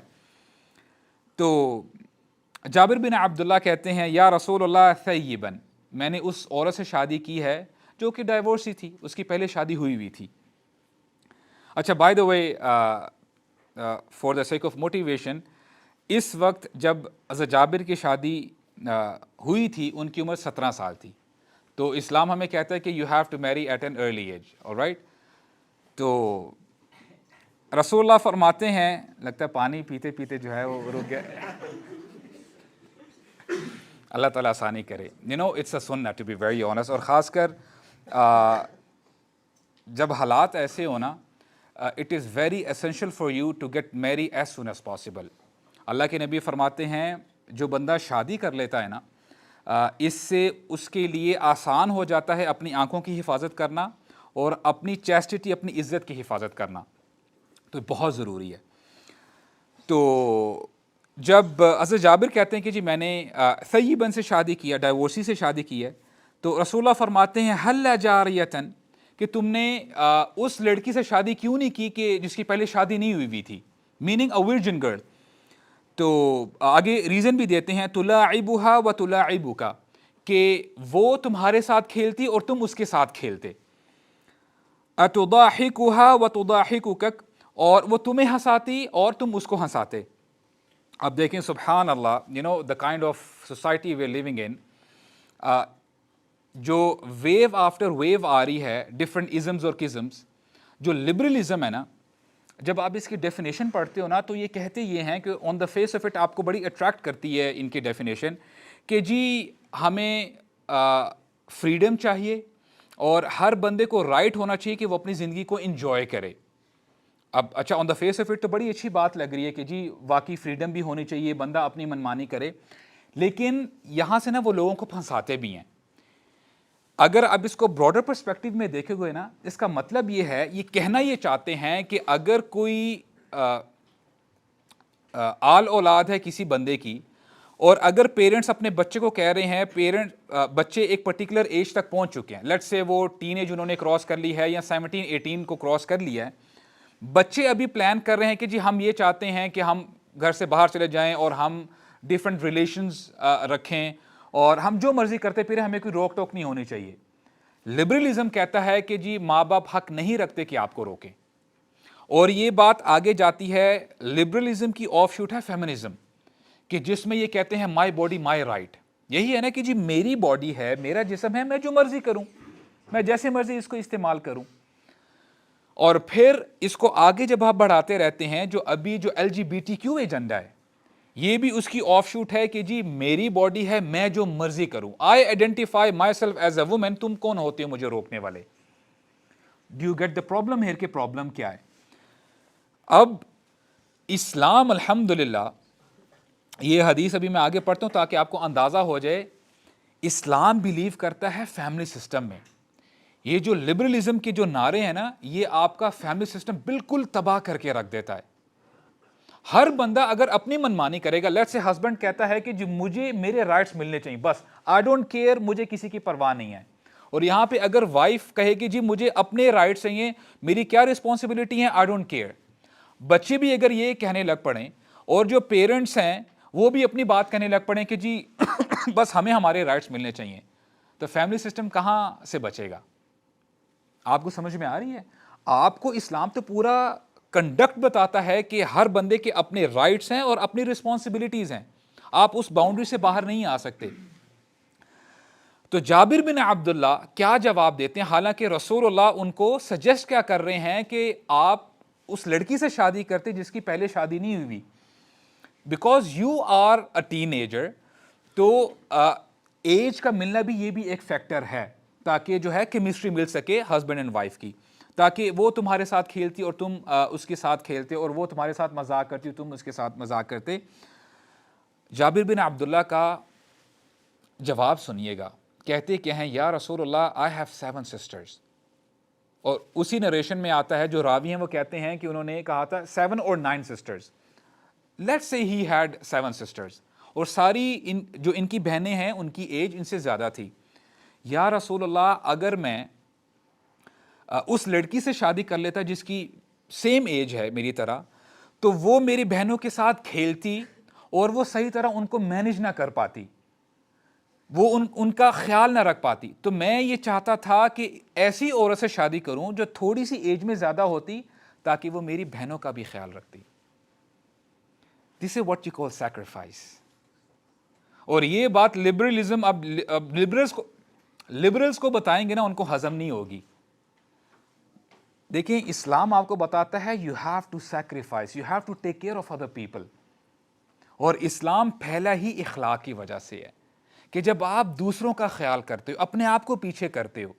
تو جابر بن عبداللہ کہتے ہیں یا رسول اللہ ثیبن، میں نے اس عورت سے شادی کی ہے جو کہ ڈائیورسی تھی، اس کی پہلے شادی ہوئی ہوئی تھی. اچھا by the way, for the sake of motivation, اس وقت جب حضرت جابر کی شادی ہوئی تھی ان کی عمر 17 سال تھی. تو اسلام ہمیں کہتا ہے کہ you have to marry at an early age, alright. تو رسول اللہ فرماتے ہیں، لگتا ہے پانی پیتے پیتے جو ہے وہ رک گیا. اللہ تعالیٰ آسانی کرے. اٹس اے سنہ ٹو بی ویری آنیسٹ، اور خاص کر جب حالات ایسے ہونا، it is very essential for you to get marry as soon as possible. اللہ کے نبی فرماتے ہیں جو بندہ شادی کر لیتا ہے نا، اس سے اس کے لیے آسان ہو جاتا ہے اپنی آنکھوں کی حفاظت کرنا اور اپنی چیسٹٹی، اپنی عزت کی حفاظت کرنا. تو بہت ضروری ہے. تو جب حضرت جابر کہتے ہیں کہ جی میں نے ثیبن سے شادی کیا، ڈائیورسی سے شادی کی ہے، تو رسول اللہ فرماتے ہیں حل جاریتن، کہ تم نے اس لڑکی سے شادی کیوں نہیں کی کہ جس کی پہلے شادی نہیں ہوئی تھی، میننگ اے ورجن گرل. تو آگے ریزن بھی دیتے ہیں تلاعبها و تلاعبک، کہ وہ تمہارے ساتھ کھیلتی اور تم اس کے ساتھ کھیلتے. اتضاحکها و تضاحکک، اور وہ تمہیں ہنساتی اور تم اس کو ہنساتے. اب دیکھیں سبحان اللہ، the kind of society we are living in, جو ویو آفٹر ویو آ رہی ہے ڈفرینٹ ازمز اور کزمز. جو لبرلزم ہے نا، جب آپ اس کی ڈیفینیشن پڑھتے ہو نا تو یہ کہتے یہ ہیں کہ آن دا فیس آف اٹ آپ کو بڑی اٹریکٹ کرتی ہے ان کی ڈیفینیشن، کہ جی ہمیں فریڈم چاہیے اور ہر بندے کو رائٹ ہونا چاہیے کہ وہ اپنی زندگی کو انجوائے کرے. اب اچھا آن دا فیس آف اٹ تو بڑی اچھی بات لگ رہی ہے کہ جی واقعی فریڈم بھی ہونی چاہیے، بندہ اپنی منمانی کرے، لیکن یہاں سے نا وہ لوگوں کو پھنساتے بھی ہیں. اگر اب اس کو براڈر پرسپیکٹو میں دیکھے ہوئے نا، اس کا مطلب یہ ہے، یہ کہنا یہ چاہتے ہیں کہ اگر کوئی آل اولاد ہے کسی بندے کی، اور اگر پیرنٹس اپنے بچے کو کہہ رہے ہیں، بچے ایک پرٹیکولر ایج تک پہنچ چکے ہیں، لیٹس سے وہ ٹین ایج انہوں نے کراس کر لی ہے یا 17-18 کو کراس کر لیا ہے، بچے ابھی پلان کر رہے ہیں کہ جی ہم یہ چاہتے ہیں کہ ہم گھر سے باہر چلے جائیں اور ہم ڈیفرنٹ ریلیشنز رکھیں اور ہم جو مرضی کرتے پھریں، ہمیں کوئی روک ٹوک نہیں ہونی چاہیے. لبرلزم کہتا ہے کہ جی ماں باپ حق نہیں رکھتے کہ آپ کو روکیں. اور یہ بات آگے جاتی ہے، لبرلزم کی آف شوٹ ہے فیمنزم، کہ جس میں یہ کہتے ہیں مائی باڈی مائی رائٹ. یہی ہے نا کہ جی میری باڈی ہے، میرا جسم ہے، میں جو مرضی کروں، میں جیسے مرضی اس کو استعمال کروں. اور پھر اس کو آگے جب آپ بڑھاتے رہتے ہیں، جو ابھی جو LGBTQ ایجنڈا ہے، یہ بھی اس کی آف شوٹ ہے کہ جی میری باڈی ہے, میں جو مرضی کروں, I identify myself as a woman, تم کون ہوتے ہو مجھے روکنے والے. Do you get the problem here کہ پرابلم کیا ہے؟ اب اسلام الحمدللہ, یہ حدیث ابھی میں آگے پڑھتا ہوں تاکہ آپ کو اندازہ ہو جائے, اسلام بلیو کرتا ہے فیملی سسٹم میں. یہ جو لبرلزم کے جو نعرے ہیں نا, یہ آپ کا فیملی سسٹم بالکل تباہ کر کے رکھ دیتا ہے. ہر بندہ اگر اپنی منمانی کرے گا, لیٹس سے ہسبینڈ کہتا ہے کہ جو مجھے میرے رائٹس ملنے چاہیے, بس آئی ڈونٹ کیئر, مجھے کسی کی پرواہ نہیں ہے. اور یہاں پہ اگر وائف کہے کہ جی مجھے اپنے رائٹس چاہیے, میری کیا رسپانسبلٹی ہے, آئی ڈونٹ کیئر. بچے بھی اگر یہ کہنے لگ پڑیں, اور جو پیرنٹس ہیں وہ بھی اپنی بات کہنے لگ پڑیں کہ جی بس ہمیں ہمارے رائٹس ملنے چاہیے, تو فیملی سسٹم کہاں سے بچے گا؟ آپ کو سمجھ میں آ رہی ہے؟ آپ کو اسلام تو پورا کنڈکٹ بتاتا ہے کہ ہر بندے کے اپنے رائٹس ہیں اور اپنی رسپانسبلٹیز ہیں, آپ اس باؤنڈری سے باہر نہیں آ سکتے. تو جابر بن عبداللہ کیا جواب دیتے ہیں, حالانکہ رسول اللہ ان کو سجیسٹ کیا کر رہے ہیں کہ آپ اس لڑکی سے شادی کرتے جس کی پہلے شادی نہیں ہوئی, because you are a teenager. تو ایج کا ملنا بھی یہ بھی ایک فیکٹر ہے, تاکہ جو ہے کیمسٹری مل سکے ہسبینڈ اینڈ وائف کی, تاکہ وہ تمہارے ساتھ کھیلتی اور تم اس کے ساتھ کھیلتے, اور وہ تمہارے ساتھ مذاق کرتی تم اس کے ساتھ مذاق کرتے. جابر بن عبداللہ کا جواب سنیے گا, کہتے کہ ہیں یا رسول اللہ آئی ہیو 7 sisters. اور اسی نریشن میں آتا ہے, جو راوی ہیں وہ کہتے ہیں کہ انہوں نے کہا تھا 7 or 9 sisters. Let's say he had 7 sisters, اور ساری جو ان کی بہنیں ہیں ان کی ایج ان سے زیادہ تھی. یا رسول اللہ اگر میں اس لڑکی سے شادی کر لیتا جس کی سیم ایج ہے میری طرح, تو وہ میری بہنوں کے ساتھ کھیلتی اور وہ صحیح طرح ان کو مینج نہ کر پاتی, وہ ان کا خیال نہ رکھ پاتی. تو میں یہ چاہتا تھا کہ ایسی عورت سے شادی کروں جو تھوڑی سی ایج میں زیادہ ہوتی, تاکہ وہ میری بہنوں کا بھی خیال رکھتی. This is what you call sacrifice. اور یہ بات لبرلزم, اب لبرلز کو بتائیں گے نا, ان کو ہضم نہیں ہوگی. دیکھیں اسلام آپ کو بتاتا ہے you have to sacrifice, you have to take care of other people. اور اسلام پھیلا ہی اخلاق کی وجہ سے ہے کہ جب آپ دوسروں کا خیال کرتے ہو, اپنے آپ کو پیچھے کرتے ہو.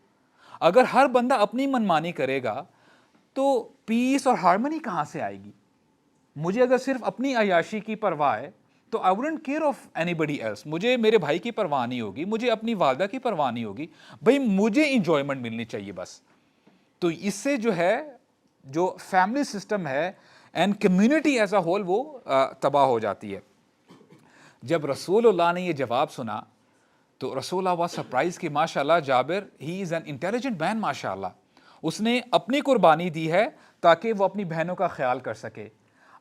اگر ہر بندہ اپنی منمانی کرے گا تو پیس اور ہارمنی کہاں سے آئے گی؟ مجھے اگر صرف اپنی عیاشی کی پرواہ ہے تو I wouldn't care of anybody else. مجھے میرے بھائی کی پرواہ نہیں ہوگی, مجھے اپنی والدہ کی پرواہ نہیں ہوگی, بھائی مجھے انجوائمنٹ ملنی چاہیے بس. تو اس سے جو ہے جو فیملی سسٹم ہے and community as a whole وہ تباہ ہو جاتی ہے. جب رسول اللہ نے یہ جواب سنا تو رسول اللہ واز سرپرائز کہ ماشاء اللہ جابر ہی از این انٹیلیجنٹ مین, ماشاء اللہ اس نے اپنی قربانی دی ہے تاکہ وہ اپنی بہنوں کا خیال کر سکے.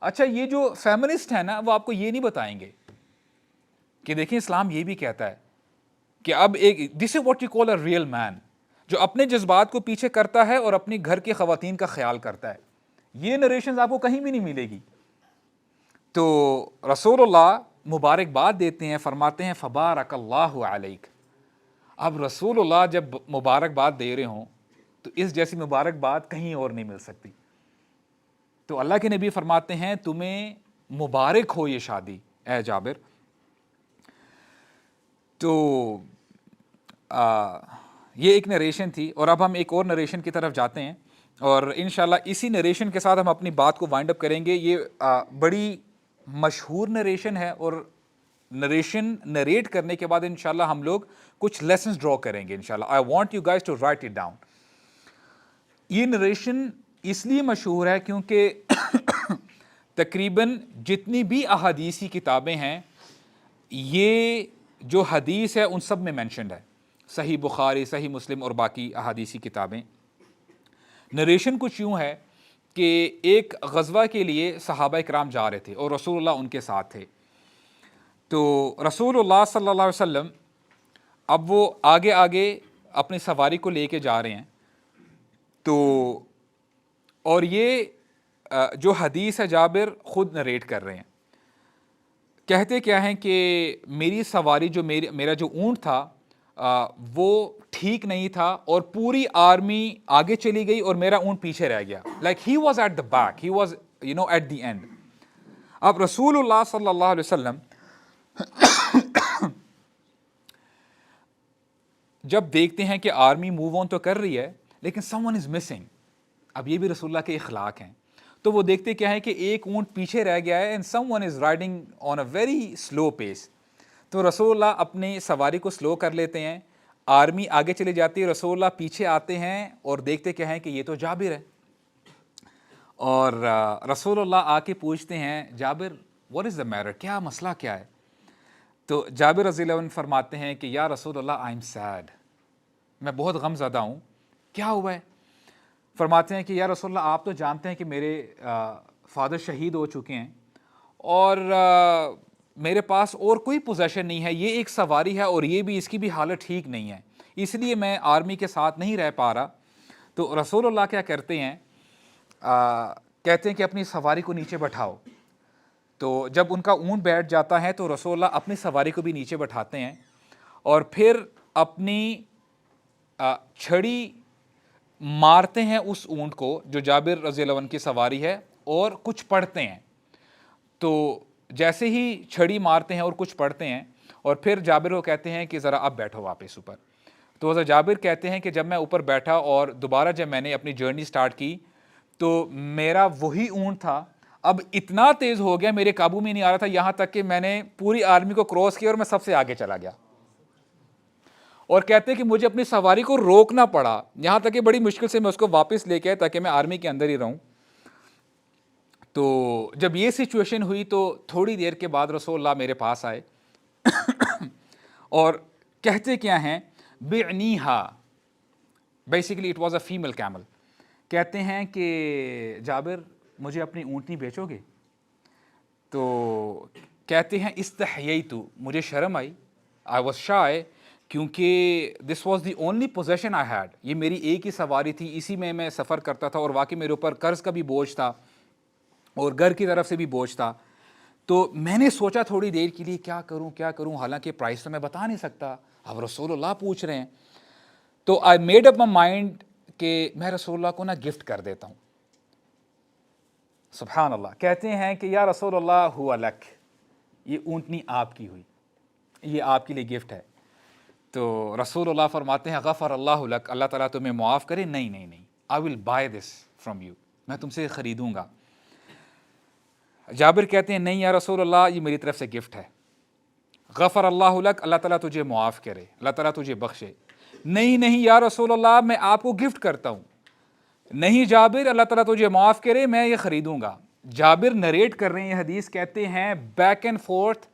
اچھا یہ جو فیمنسٹ ہیں نا, وہ آپ کو یہ نہیں بتائیں گے کہ دیکھیں اسلام یہ بھی کہتا ہے کہ اب ایک this is what you call a real man, جو اپنے جذبات کو پیچھے کرتا ہے اور اپنی گھر کی خواتین کا خیال کرتا ہے. یہ نریشنز آپ کو کہیں بھی نہیں ملے گی. تو رسول اللہ مبارکباد دیتے ہیں, فرماتے ہیں فبارک اللہ علیک. اب رسول اللہ جب مبارکباد دے رہے ہوں تو اس جیسی مبارکباد کہیں اور نہیں مل سکتی. تو اللہ کے نبی فرماتے ہیں تمہیں مبارک ہو یہ شادی اے جابر. تو یہ ایک نریشن تھی, اور اب ہم ایک اور نریشن کی طرف جاتے ہیں, اور انشاءاللہ اسی نریشن کے ساتھ ہم اپنی بات کو وائنڈ اپ کریں گے. یہ بڑی مشہور نریشن ہے, اور نریشن نریٹ کرنے کے بعد انشاءاللہ ہم لوگ کچھ لیسنز ڈرا کریں گے انشاءاللہ. I want you guys to write it down. یہ نریشن اس لیے مشہور ہے کیونکہ تقریباً جتنی بھی احادیثی کتابیں ہیں, یہ جو حدیث ہے ان سب میں مینشنڈ ہے, صحیح بخاری, صحیح مسلم اور باقی احادیثی کتابیں. نریشن کچھ یوں ہے کہ ایک غزوہ کے لیے صحابہ اکرام جا رہے تھے اور رسول اللہ ان کے ساتھ تھے. تو رسول اللہ صلی اللہ علیہ وسلم اب وہ آگے آگے اپنی سواری کو لے کے جا رہے ہیں. تو اور یہ جو حدیث ہے جابر خود نریٹ کر رہے ہیں. کہتے کیا ہیں کہ میری سواری جو میرا جو اونٹ تھا وہ ٹھیک نہیں تھا, اور پوری آرمی آگے چلی گئی اور میرا اونٹ پیچھے رہ گیا. Like he was at the back, he was at the end. اب رسول اللہ صلی اللہ علیہ وسلم جب دیکھتے ہیں کہ آرمی موو آن تو کر رہی ہے لیکن سم ون از مسنگ، اب یہ بھی رسول اللہ کے اخلاق ہیں، تو وہ دیکھتے کیا ہے کہ ایک اونٹ پیچھے رہ گیا ہے and someone is riding on a very slow pace, تو رسول اللہ اپنی سواری کو سلو کر لیتے ہیں، آرمی آگے چلی جاتی ہے، رسول اللہ پیچھے آتے ہیں اور دیکھتے کیا ہے کہ یہ تو جابر ہے، اور رسول اللہ آ کے پوچھتے ہیں جابر واٹ از دا میٹر، کیا مسئلہ کیا ہے؟ تو جابر رضی اللہ عنہ فرماتے ہیں کہ یا رسول اللہ آئی ایم سیڈ، میں بہت غم زدہ ہوں، کیا ہوا ہے؟ فرماتے ہیں کہ یا رسول اللہ آپ تو جانتے ہیں کہ میرے فادر شہید ہو چکے ہیں اور میرے پاس اور کوئی پوزیشن نہیں ہے، یہ ایک سواری ہے اور یہ بھی اس کی بھی حالت ٹھیک نہیں ہے، اس لیے میں آرمی کے ساتھ نہیں رہ پا رہا۔ تو رسول اللہ کیا کرتے ہیں، کہتے ہیں کہ اپنی سواری کو نیچے بٹھاؤ، تو جب ان کا اونٹ بیٹھ جاتا ہے تو رسول اللہ اپنی سواری کو بھی نیچے بٹھاتے ہیں اور پھر اپنی چھڑی مارتے ہیں اس اونٹ کو جو جابر رضی اللہ عنہ کی سواری ہے اور کچھ پڑھتے ہیں، تو جیسے ہی چھڑی مارتے ہیں اور کچھ پڑھتے ہیں اور پھر جابر کو کہتے ہیں کہ ذرا اب بیٹھو واپس اوپر، تو حضرت جابر کہتے ہیں کہ جب میں اوپر بیٹھا اور دوبارہ جب میں نے اپنی جرنی سٹارٹ کی تو میرا وہی اونٹ تھا، اب اتنا تیز ہو گیا میرے قابو میں نہیں آ رہا تھا، یہاں تک کہ میں نے پوری آرمی کو کراس کیا اور میں سب سے آگے چلا گیا، اور کہتے ہیں کہ مجھے اپنی سواری کو روکنا پڑا، یہاں تک کہ بڑی مشکل سے میں اس کو واپس لے کے آیا تاکہ میں آرمی کے اندر ہی رہوں۔ تو جب یہ سچویشن ہوئی تو تھوڑی دیر کے بعد رسول اللہ میرے پاس آئے اور کہتے کیا ہیں بعنیہا، basically it was a female camel, کہتے ہیں کہ جابر مجھے اپنی اونٹنی بیچو گے؟ تو کہتے ہیں استحییتو، مجھے شرم آئی، آئی واز شائے، کیونکہ دس was the only position I had, یہ میری ایک ہی سواری تھی، اسی میں میں سفر کرتا تھا اور واقعی میرے اوپر قرض کا بھی بوجھ تھا اور گھر کی طرف سے بھی بوجھ تھا، تو میں نے سوچا تھوڑی دیر کے لیے کیا کروں، حالانکہ پرائس تو میں بتا نہیں سکتا، اب رسول اللہ پوچھ رہے ہیں، تو I made up my mind کہ میں رسول اللہ کو نا گفٹ کر دیتا ہوں۔ سبحان اللہ، کہتے ہیں کہ یا رسول اللہ ہوا لک، یہ اونٹنی آپ کی ہوئی، یہ آپ کے لیے گفٹ ہے۔ تو رسول اللہ فرماتے ہیں غفر اللہ لک، اللہ تعالیٰ تمہیں معاف کرے، نہیں I will buy this from you, میں تم سے خریدوں گا۔ جابر کہتے ہیں نہیں یا رسول اللہ یہ میری طرف سے گفٹ ہے۔ غفر اللہ لک، اللہ تعالیٰ تجھے معاف کرے، اللہ تعالیٰ تجھے بخشے۔ نہیں یا رسول اللہ میں آپ کو گفٹ کرتا ہوں۔ نہیں جابر، اللہ تعالیٰ تجھے معاف کرے، میں یہ خریدوں گا۔ جابر نریٹ کر رہے ہیں یہ حدیث، کہتے ہیں بیک اینڈ فورتھ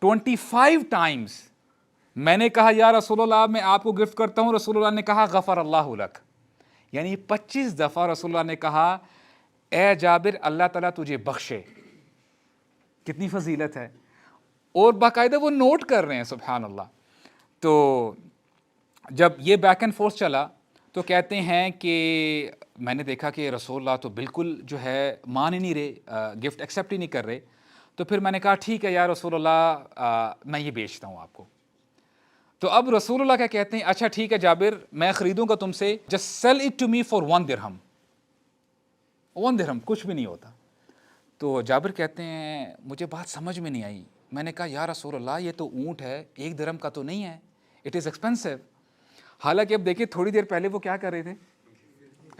25 ٹائمز میں نے کہا یا رسول اللہ میں آپ کو گفٹ کرتا ہوں، رسول اللہ نے کہا غفر اللہ لک، یعنی 25 دفعہ رسول اللہ نے کہا اے جابر اللہ تعالیٰ تجھے بخشے، کتنی فضیلت ہے، اور باقاعدہ وہ نوٹ کر رہے ہیں، سبحان اللہ۔ تو جب یہ بیک اینڈ فورتھ چلا تو کہتے ہیں کہ میں نے دیکھا کہ رسول اللہ تو بالکل جو ہے مان ہی نہیں رہے، گفٹ ایکسیپٹ ہی نہیں کر رہے، تو پھر میں نے کہا ٹھیک ہے یا رسول اللہ میں یہ بیچتا ہوں آپ کو۔ تو اب رسول اللہ کیا کہتے ہیں، اچھا ٹھیک ہے جابر میں خریدوں گا تم سے، just sell it to me for 1 درہم، 1 درہم کچھ بھی نہیں ہوتا۔ تو جابر کہتے ہیں مجھے بات سمجھ میں نہیں آئی، میں نے کہا یا رسول اللہ یہ تو اونٹ ہے، 1 درہم کا تو نہیں ہے، اٹ از ایکسپینسو۔ حالانکہ اب دیکھیے تھوڑی دیر پہلے وہ کیا کر رہے تھے،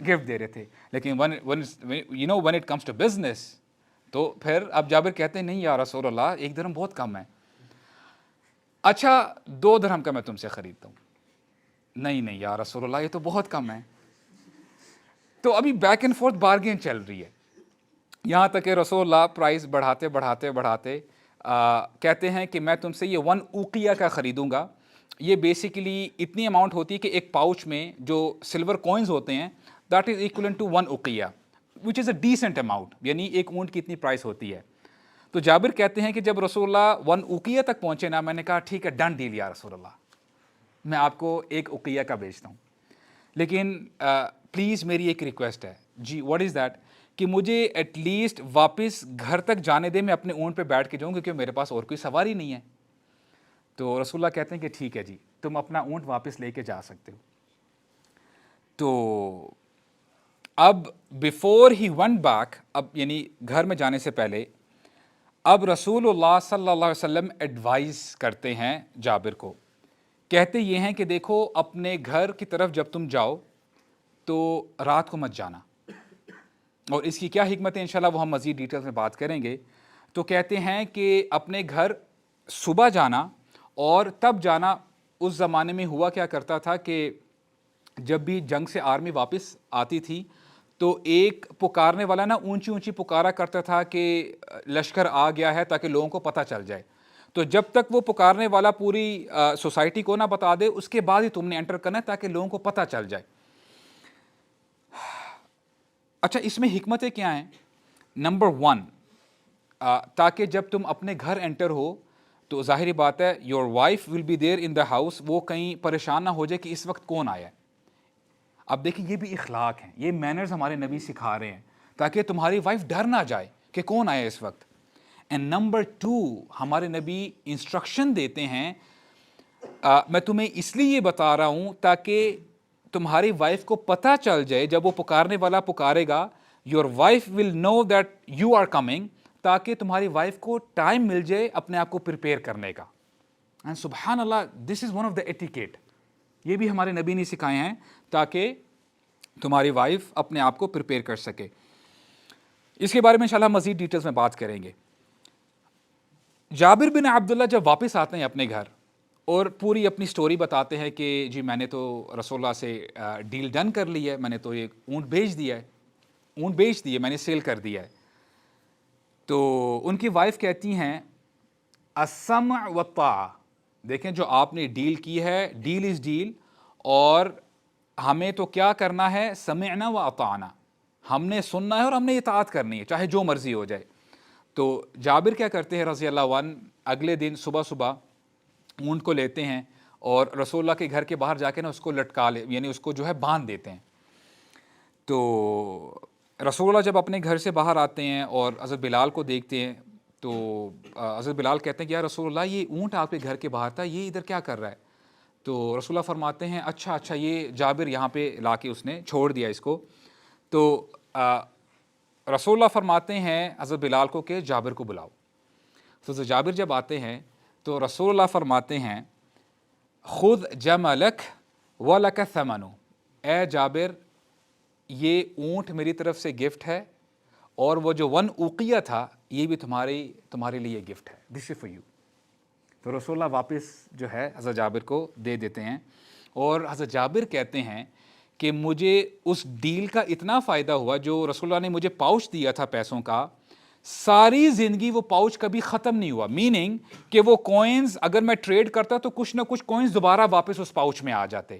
گفٹ دے رہے تھے، لیکن when it comes to business تو پھر اب جابر کہتے ہیں نہیں یا رسول اللہ 1 درہم بہت کم ہے، اچھا 2 درہم کا میں تم سے خریدتا ہوں۔ نہیں یا رسول اللہ یہ تو بہت کم ہے۔ تو ابھی بیک اینڈ فورتھ بارگین چل رہی ہے، یہاں تک کہ رسول اللہ پرائز بڑھاتے کہتے ہیں کہ میں تم سے یہ 1 اوقیہ کا خریدوں گا۔ یہ بیسیکلی اتنی اماؤنٹ ہوتی ہے کہ ایک پاؤچ میں جو سلور کوئنز ہوتے ہیں دیٹ از ایکولنٹ ٹو 1 اوقیہ which is a decent amount, یعنی ایک اونٹ کی اتنی پرائس ہوتی ہے۔ تو جابر کہتے ہیں کہ جب رسول اللہ 1 اوقیہ تک پہنچے نا، میں نے کہا ٹھیک ہے ڈن ڈیل یا رسول اللہ، میں آپ کو 1 اوقیہ کا بیچتا ہوں، لیکن پلیز میری ایک ریکویسٹ ہے۔ جی واٹ از دیٹ؟ کہ مجھے ایٹ لیسٹ واپس گھر تک جانے دے، میں اپنے اونٹ پہ بیٹھ کے جاؤں کیونکہ میرے پاس اور کوئی سواری نہیں ہے۔ تو رسول اللہ کہتے ہیں کہ ٹھیک ہے جی تم اپنا اونٹ واپس لے کے جا سکتے ہو۔ تو اب بیفور ہی ونٹ بیک، اب یعنی گھر میں جانے سے پہلے اب رسولullah صلی اللہ علیہ وسلم ایڈوائز کرتے ہیں جابر کو، کہتے یہ ہیں کہ دیکھو اپنے گھر کی طرف جب تم جاؤ تو رات کو مت جانا، اور اس کی کیا حکمت ہے انشاءاللہ وہ ہم مزید ڈیٹیلز میں بات کریں گے۔ تو کہتے ہیں کہ اپنے گھر صبح جانا، اور تب جانا اس زمانے میں ہوا کیا کرتا تھا کہ جب بھی جنگ سے آرمی واپس آتی تھی تو ایک پکارنے والا نا اونچی اونچی پکارا کرتا تھا کہ لشکر آ گیا ہے، تاکہ لوگوں کو پتہ چل جائے۔ تو جب تک وہ پکارنے والا پوری سوسائٹی کو نہ بتا دے اس کے بعد ہی تم نے انٹر کرنا ہے، تاکہ لوگوں کو پتہ چل جائے۔ اچھا، اس میں حکمتیں کیا ہیں؟ نمبر 1، تاکہ جب تم اپنے گھر انٹر ہو تو ظاہری بات ہے your wife will be there in the house, وہ کہیں پریشان نہ ہو جائے کہ اس وقت کون آیا ہے۔ اب دیکھیں یہ بھی اخلاق ہیں، یہ مینرز ہمارے نبی سکھا رہے ہیں تاکہ تمہاری وائف ڈر نہ جائے کہ کون آیا اس وقت۔ اینڈ نمبر 2، ہمارے نبی انسٹرکشن دیتے ہیں، میں تمہیں اس لیے یہ بتا رہا ہوں تاکہ تمہاری وائف کو پتہ چل جائے جب وہ پکارنے والا پکارے گا، your wife will know that you are coming, تاکہ تمہاری وائف کو ٹائم مل جائے اپنے آپ کو پریپیئر کرنے کا۔ اینڈ سبحان اللہ، this is one of the etiquette, یہ بھی ہمارے نبی نے سکھائے ہیں تاکہ تمہاری وائف اپنے آپ کو پریپیئر کر سکے۔ اس کے بارے میں انشاءاللہ مزید ڈیٹیلز میں بات کریں گے۔ جابر بن عبداللہ جب واپس آتے ہیں اپنے گھر اور پوری اپنی سٹوری بتاتے ہیں کہ جی میں نے تو رسول اللہ سے ڈیل ڈن کر لی ہے، میں نے تو ایک اونٹ بیچ دیا ہے، اونٹ بیچ دیے، میں نے سیل کر دیا ہے۔ تو ان کی وائف کہتی ہیں السمع والطاعہ، دیکھیں جو آپ نے ڈیل کی ہے، ڈیل از ڈیل، اور ہمیں تو کیا کرنا ہے، سمعنا و اطعنا، ہم نے سننا ہے اور ہم نے اطاعت کرنی ہے چاہے جو مرضی ہو جائے۔ تو جابر کیا کرتے ہیں رضی اللہ عنہ، اگلے دن صبح صبح اونٹ کو لیتے ہیں اور رسول اللہ کے گھر کے باہر جا کے نا اس کو لٹکا یعنی اس کو جو ہے باندھ دیتے ہیں۔ تو رسول اللہ جب اپنے گھر سے باہر آتے ہیں اور حضرت بلال کو دیکھتے ہیں تو حضرت بلال کہتے ہیں کہ یا رسول اللہ یہ اونٹ آپ کے گھر کے باہر تھا، یہ ادھر کیا کر رہا ہے؟ تو رسول اللہ فرماتے ہیں اچھا یہ جابر یہاں پہ لا کے اس نے چھوڑ دیا اس کو۔ تو رسول اللہ فرماتے ہیں حضرت بلال کو کہ جابر کو بلاؤ۔ تو جابر جب آتے ہیں تو رسول اللہ فرماتے ہیں خذ جملک ولک ثمن، اے جابر یہ اونٹ میری طرف سے گفٹ ہے، اور وہ جو 1 اوقیہ تھا یہ بھی تمہارے لیے گفٹ ہے، دس از فار یو۔ تو رسول اللہ واپس جو ہے حضرت جابر کو دے دیتے ہیں، اور حضرت جابر کہتے ہیں کہ مجھے اس ڈیل کا اتنا فائدہ ہوا، جو رسول اللہ نے مجھے پاؤچ دیا تھا پیسوں کا، ساری زندگی وہ پاؤچ کبھی ختم نہیں ہوا، میننگ کہ وہ کوئنز اگر میں ٹریڈ کرتا تو کچھ نہ کچھ کوئنز دوبارہ واپس اس پاؤچ میں آ جاتے۔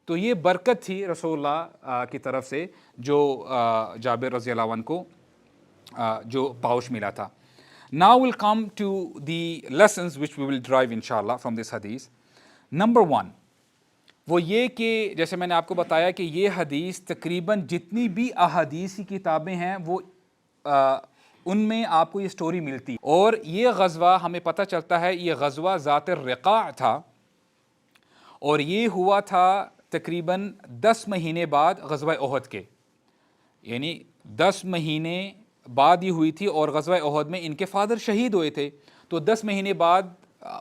تو یہ برکت تھی رسول اللہ کی طرف سے جو جابر رضی اللہ عنہ کو جو پاؤچ ملا تھا۔ Now we'll come to the lessons which we will derive inshallah from this hadith. Number 1، وہ یہ کہ جیسے میں نے آپ کو بتایا کہ یہ حدیث تقریباً جتنی بھی احادیث کی کتابیں ہیں وہ ان میں آپ کو یہ سٹوری ملتی، اور یہ غزوہ ہمیں پتہ چلتا ہے یہ غزوہ ذات الرقاع تھا، اور یہ ہوا تھا تقریباً 10 مہینے بعد غزوہ احد کے، یعنی 10 مہینے بعد یہ ہوئی تھی، اور غزوہ احد میں ان کے فادر شہید ہوئے تھے۔ تو 10 مہینے بعد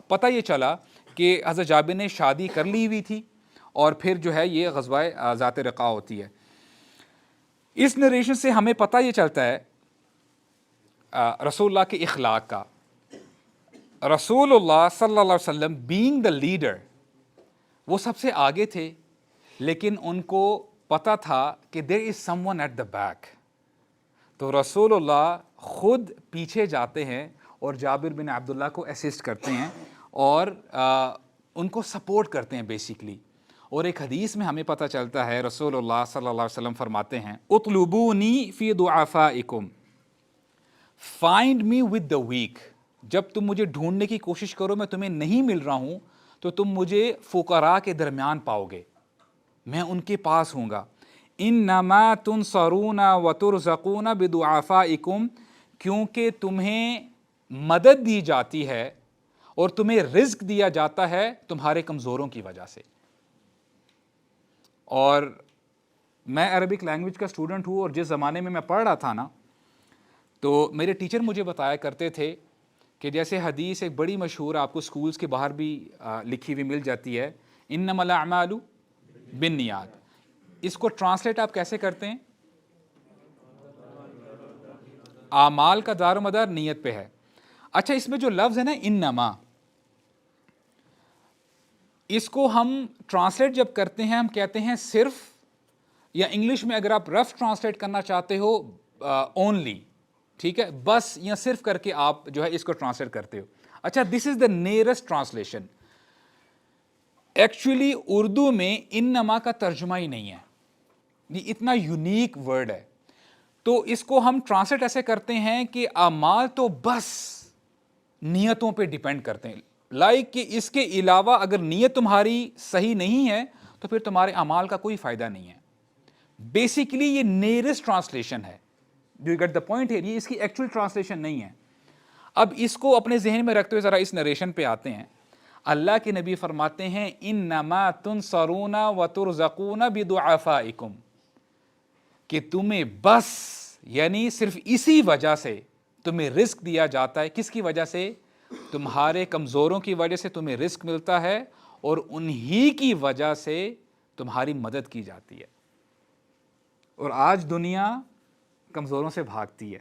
پتہ یہ چلا کہ حضرت جابر نے شادی کر لی ہوئی تھی، اور پھر جو ہے یہ غزوہ ذات رقاع ہوتی ہے۔ اس نریشن سے ہمیں پتہ یہ چلتا ہے رسول اللہ کے اخلاق کا۔ رسول اللہ صلی اللہ علیہ وسلم بینگ دا لیڈر، وہ سب سے آگے تھے، لیکن ان کو پتہ تھا کہ there is someone at the back, تو رسول اللہ خود پیچھے جاتے ہیں اور جابر بن عبداللہ کو اسسٹ کرتے ہیں اور ان کو سپورٹ کرتے ہیں بیسیکلی۔ اور ایک حدیث میں ہمیں پتہ چلتا ہے رسول اللہ صلی اللہ علیہ وسلم فرماتے ہیں اطلبونی فی ضعفائکم، find me with the weak, جب تم مجھے ڈھونڈنے کی کوشش کرو میں تمہیں نہیں مل رہا ہوں تو تم مجھے فقراء کے درمیان پاؤ گے، میں ان کے پاس ہوں گا۔ انما تنصرون وترزقون بضعفائکم، کیونکہ تمہیں مدد دی جاتی ہے اور تمہیں رزق دیا جاتا ہے تمہارے کمزوروں کی وجہ سے۔ اور میں عربک لینگویج کا اسٹوڈنٹ ہوں، اور جس زمانے میں پڑھ رہا تھا نا تو میرے ٹیچر مجھے بتایا کرتے تھے کہ جیسے حدیث ایک بڑی مشہور آپ کو سکولز کے باہر بھی لکھی ہوئی مل جاتی ہے، انما الاعمال بالنیات، اس کو ٹرانسلیٹ آپ کیسے کرتے ہیں؟ اعمال کا دار و مدار نیت پہ ہے۔ اچھا اس میں جو لفظ ہے نا انما، اس کو ہم ٹرانسلیٹ جب کرتے ہیں ہم کہتے ہیں صرف، یا انگلش میں اگر آپ رف ٹرانسلیٹ کرنا چاہتے ہو اونلی، ٹھیک ہے، بس یا صرف کر کے آپ جو ہے اس کو ٹرانسلیٹ کرتے ہو۔ اچھا this is the nearest translation. Actually Urdu میں انما کا ترجمہ ہی نہیں ہے، یہ اتنا یونیک ورڈ ہے، تو اس کو ہم ٹرانسلیٹ ایسے کرتے ہیں کہ اعمال تو بس نیتوں پہ ڈیپینڈ کرتے ہیں، لائک کہ اس کے علاوہ اگر نیت تمہاری صحیح نہیں ہے تو پھر تمہارے اعمال کا کوئی فائدہ نہیں ہے۔ بیسیکلی یہ نیئرسٹ ٹرانسلیشن ہے، do you get the point ہے، یہ اس کی ایکچوئل ٹرانسلیشن نہیں ہے۔ اب اس کو اپنے ذہن میں رکھتے ہوئے ذرا اس نریشن پہ آتے ہیں۔ اللہ کے نبی فرماتے ہیں انما تنصرون وترزقون بدعفائکم، کہ تمہیں بس یعنی صرف اسی وجہ سے تمہیں رزق دیا جاتا ہے، کس کی وجہ سے؟ تمہارے کمزوروں کی وجہ سے تمہیں رزق ملتا ہے، اور انہی کی وجہ سے تمہاری مدد کی جاتی ہے۔ اور آج دنیا کمزوروں سے بھاگتی ہے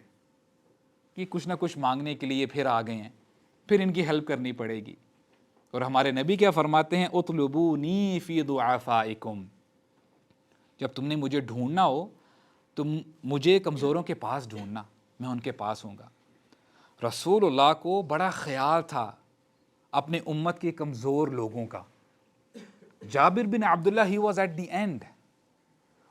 کہ کچھ نہ کچھ مانگنے کے لیے پھر آ گئے ہیں، پھر ان کی ہیلپ کرنی پڑے گی۔ اور ہمارے نبی کیا فرماتے ہیں؟ اطلبونی فی ضعفائکم، جب تم نے مجھے ڈھونڈنا ہو تم مجھے کمزوروں کے پاس ڈھونڈنا، میں ان کے پاس ہوں گا۔ رسول اللہ کو بڑا خیال تھا اپنے امت کے کمزور لوگوں کا۔ Jabir bin Abdullah he was at the end.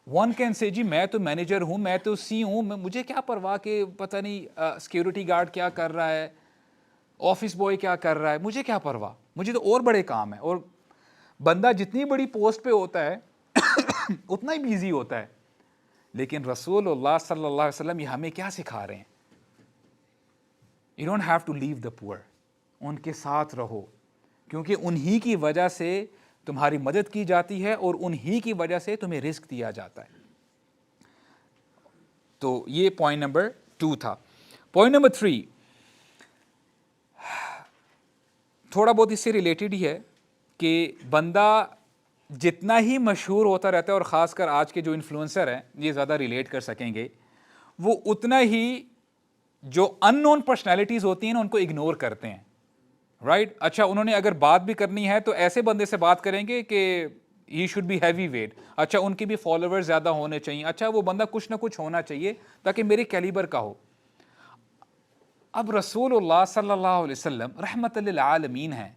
One can say جی میں تو مینیجر ہوں، میں تو سی ہوں، مجھے کیا پرواہ کہ پتہ نہیں سیکیورٹی گارڈ کیا کر رہا ہے، آفس بوائے کیا کر رہا ہے، مجھے کیا پرواہ، مجھے تو اور بڑے کام ہیں۔ اور بندہ جتنی بڑی پوسٹ پہ ہوتا ہے اتنا ہی بیزی ہوتا ہے۔ لیکن رسول اللہ صلی اللہ علیہ وسلم یہ ہمیں کیا سکھا رہے ہیں؟ یو ڈونٹ ہیو ٹو لیو دا پور، ان کے ساتھ رہو، کیونکہ انہی کی وجہ سے تمہاری مدد کی جاتی ہے اور انہی کی وجہ سے تمہیں رزق دیا جاتا ہے۔ تو یہ پوائنٹ نمبر 2 تھا۔ پوائنٹ نمبر 3 تھوڑا بہت اس سے ریلیٹڈ ہی ہے کہ بندہ جتنا ہی مشہور ہوتا رہتا ہے، اور خاص کر آج کے جو انفلوئنسر ہیں یہ زیادہ ریلیٹ کر سکیں گے، وہ اتنا ہی جو ان نون پرسنالٹیز ہوتی ہیں نا ان کو اگنور کرتے ہیں، رائٹ؟ اچھا انہوں نے اگر بات بھی کرنی ہے تو ایسے بندے سے بات کریں گے کہ he should be heavy weight, اچھا ان کے بھی فالوورز زیادہ ہونے چاہیے، اچھا وہ بندہ کچھ نہ کچھ ہونا چاہیے تاکہ میرے کیلیبر کا ہو۔ اب رسول اللہ صلی اللہ علیہ وسلم رحمت للعالمین ہیں،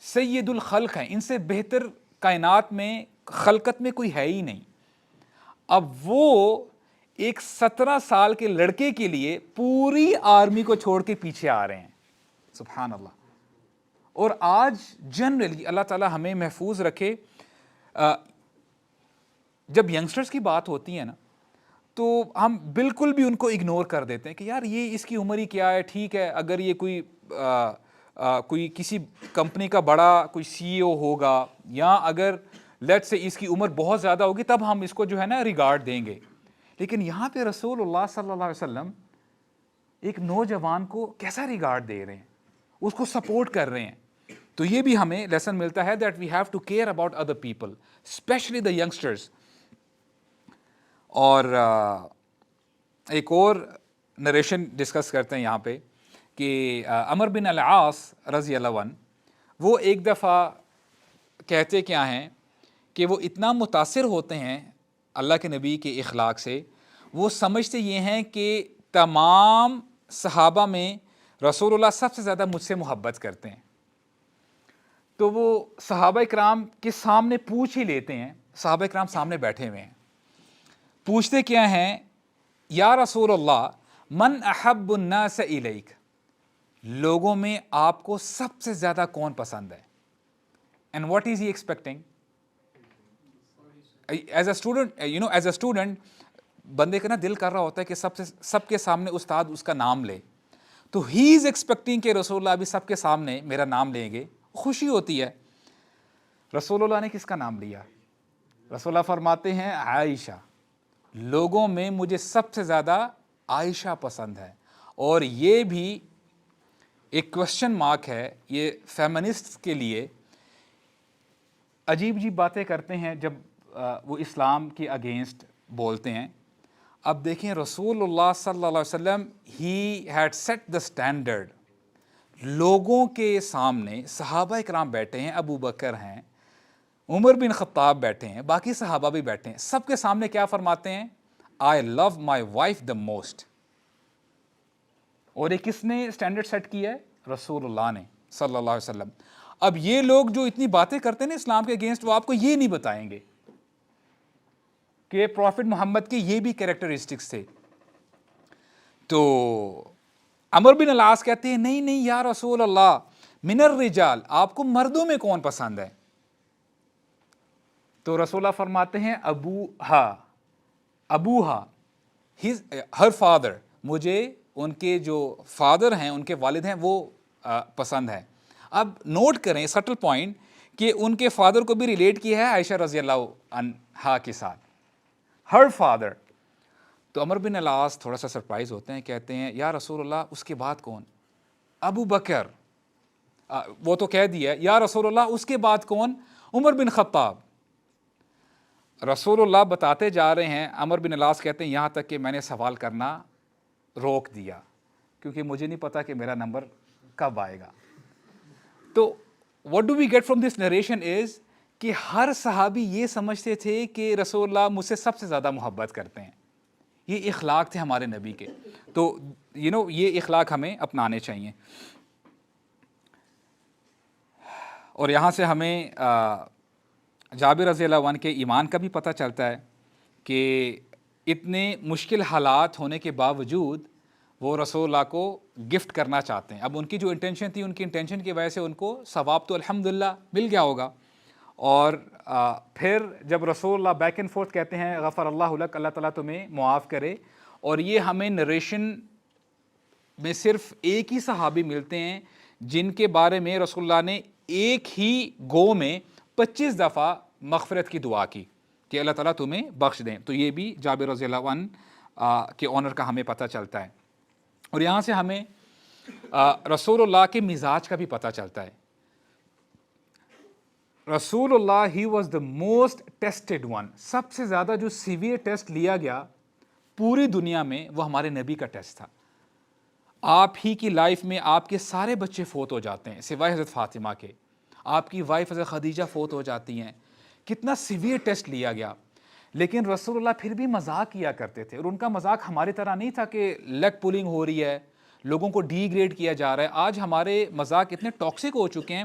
سید الخلق ہیں، ان سے بہتر کائنات میں خلقت میں کوئی ہے ہی نہیں۔ اب وہ ایک 17 سال کے لڑکے کے لیے پوری آرمی کو چھوڑ کے پیچھے آ رہے ہیں، سبحان اللہ۔ اور آج جنرلی اللہ تعالی ہمیں محفوظ رکھے، جب ینگسٹرز کی بات ہوتی ہے نا تو ہم بالکل بھی ان کو اگنور کر دیتے ہیں کہ یار یہ اس کی عمر ہی کیا ہے، ٹھیک ہے اگر یہ کوئی کسی کمپنی کا بڑا کوئی سی او ہوگا، یا اگر لیٹ سے اس کی عمر بہت زیادہ ہوگی تب ہم اس کو جو ہے نا ریگارڈ دیں گے۔ لیکن یہاں پہ رسول اللہ صلی اللہ علیہ وسلم ایک نوجوان کو کیسا ریگارڈ دے رہے ہیں، اس کو سپورٹ کر رہے ہیں۔ تو یہ بھی ہمیں لیسن ملتا ہے that we have to care about other people especially the youngsters. اور ایک اور نریشن ڈسکس کرتے ہیں یہاں پہ کہ عمر بن العاص رضی اللہ عنہ وہ ایک دفعہ کہتے کیا ہیں کہ وہ اتنا متاثر ہوتے ہیں اللہ کے نبی کے اخلاق سے، وہ سمجھتے یہ ہیں کہ تمام صحابہ میں رسول اللہ سب سے زیادہ مجھ سے محبت کرتے ہیں۔ تو وہ صحابہ اکرام کے سامنے پوچھ ہی لیتے ہیں، صحابہ اکرام سامنے بیٹھے ہوئے ہیں، پوچھتے کیا ہیں؟ یا رسول اللہ من احب الناس الیک، لوگوں میں آپ کو سب سے زیادہ کون پسند ہے؟ And what is he expecting? As a student as a student بندے کا نا دل کر رہا ہوتا ہے کہ سب کے سامنے استاد اس کا نام لے، تو ہی از ایکسپیکٹنگ کہ رسول اللہ بھی سب کے سامنے میرا نام لیں گے، خوشی ہوتی ہے۔ رسول اللہ نے کس کا نام لیا؟ رسول اللہ فرماتے ہیں عائشہ، لوگوں میں مجھے سب سے زیادہ عائشہ پسند ہے، اور یہ بھی ایک کوشچن مارک ہے یہ فیمنسٹ کے لیے. عجیب عجیب باتیں کرتے ہیں جب وہ اسلام کے اگینسٹ بولتے ہیں. اب دیکھیں رسول اللہ صلی اللہ علیہ وسلم he had set the standard. لوگوں کے سامنے صحابہ اکرام بیٹھے ہیں, ابو بکر ہیں, عمر بن خطاب بیٹھے ہیں, باقی صحابہ بھی بیٹھے ہیں, سب کے سامنے کیا فرماتے ہیں؟ آئی لو مائی وائف دا موسٹ. اور یہ کس نے اسٹینڈرڈ سیٹ کیا ہے؟ رسول اللہ نے صلی اللہ علیہ وسلم. اب یہ لوگ جو اتنی باتیں کرتے ہیں نا اسلام کے اگینسٹ, وہ آپ کو یہ نہیں بتائیں گے کہ پروفٹ محمد کے یہ بھی کریکٹرسٹکس تھے. تو عمر بن العاص کہتے ہیں نہیں نہیں یا رسول اللہ, من الرجال, آپ کو مردوں میں کون پسند ہے؟ تو رسول اللہ فرماتے ہیں ابوہا, ہر فادر, مجھے ان کے جو فادر ہیں, ان کے والد ہیں, وہ پسند ہے. اب نوٹ کریں سٹل پوائنٹ کہ ان کے فادر کو بھی ریلیٹ کیا ہے عائشہ رضی اللہ عنہا کے ساتھ, ہر فادر. تو عمر بن العاص تھوڑا سا سرپرائز ہوتے ہیں, کہتے ہیں یا رسول اللہ اس کے بعد کون؟ ابو بکر. وہ تو کہہ دیا یا رسول اللہ اس کے بعد کون؟ عمر بن خطاب. رسول اللہ بتاتے جا رہے ہیں, عمر بن العاص کہتے ہیں یہاں تک کہ میں نے سوال کرنا روک دیا کیونکہ مجھے نہیں پتا کہ میرا نمبر کب آئے گا. تو what do we get from this narration is کہ ہر صحابی یہ سمجھتے تھے کہ رسول اللہ مجھ سے سب سے زیادہ محبت کرتے ہیں. یہ اخلاق تھے ہمارے نبی کے. تو یہ اخلاق ہمیں اپنانے چاہیے. اور یہاں سے ہمیں جابر رضی اللہ عنہ کے ایمان کا بھی پتہ چلتا ہے کہ اتنے مشکل حالات ہونے کے باوجود وہ رسول اللہ کو گفٹ کرنا چاہتے ہیں. اب ان کی جو انٹینشن تھی, ان کی انٹینشن کی وجہ سے ان کو ثواب تو الحمدللہ مل گیا ہوگا. اور پھر جب رسول اللہ بیک اینڈ فورتھ کہتے ہیں غفر اللہ لک, اللہ تعالیٰ تمہیں معاف کرے, اور یہ ہمیں نریشن میں صرف ایک ہی صحابی ملتے ہیں جن کے بارے میں رسول اللہ نے ایک ہی گو میں 25 دفعہ مغفرت کی دعا کی کہ اللہ تعالیٰ تمہیں بخش دیں. تو یہ بھی جابر رضی اللہ عنہ کے آنر کا ہمیں پتہ چلتا ہے. اور یہاں سے ہمیں رسول اللہ کے مزاج کا بھی پتہ چلتا ہے. رسول اللہ he was the most tested one. سب سے زیادہ جو سیویئر ٹیسٹ لیا گیا پوری دنیا میں وہ ہمارے نبی کا ٹیسٹ تھا. آپ ہی کی لائف میں آپ کے سارے بچے فوت ہو جاتے ہیں سوائے حضرت فاطمہ کے, آپ کی وائف حضرت خدیجہ فوت ہو جاتی ہیں. کتنا سیویئر ٹیسٹ لیا گیا, لیکن رسول اللہ پھر بھی مذاق کیا کرتے تھے. اور ان کا مذاق ہماری طرح نہیں تھا کہ لیگ پولنگ ہو رہی ہے, لوگوں کو ڈی گریڈ کیا جا رہا ہے. آج ہمارے مذاق اتنے ٹاکسک ہو چکے ہیں,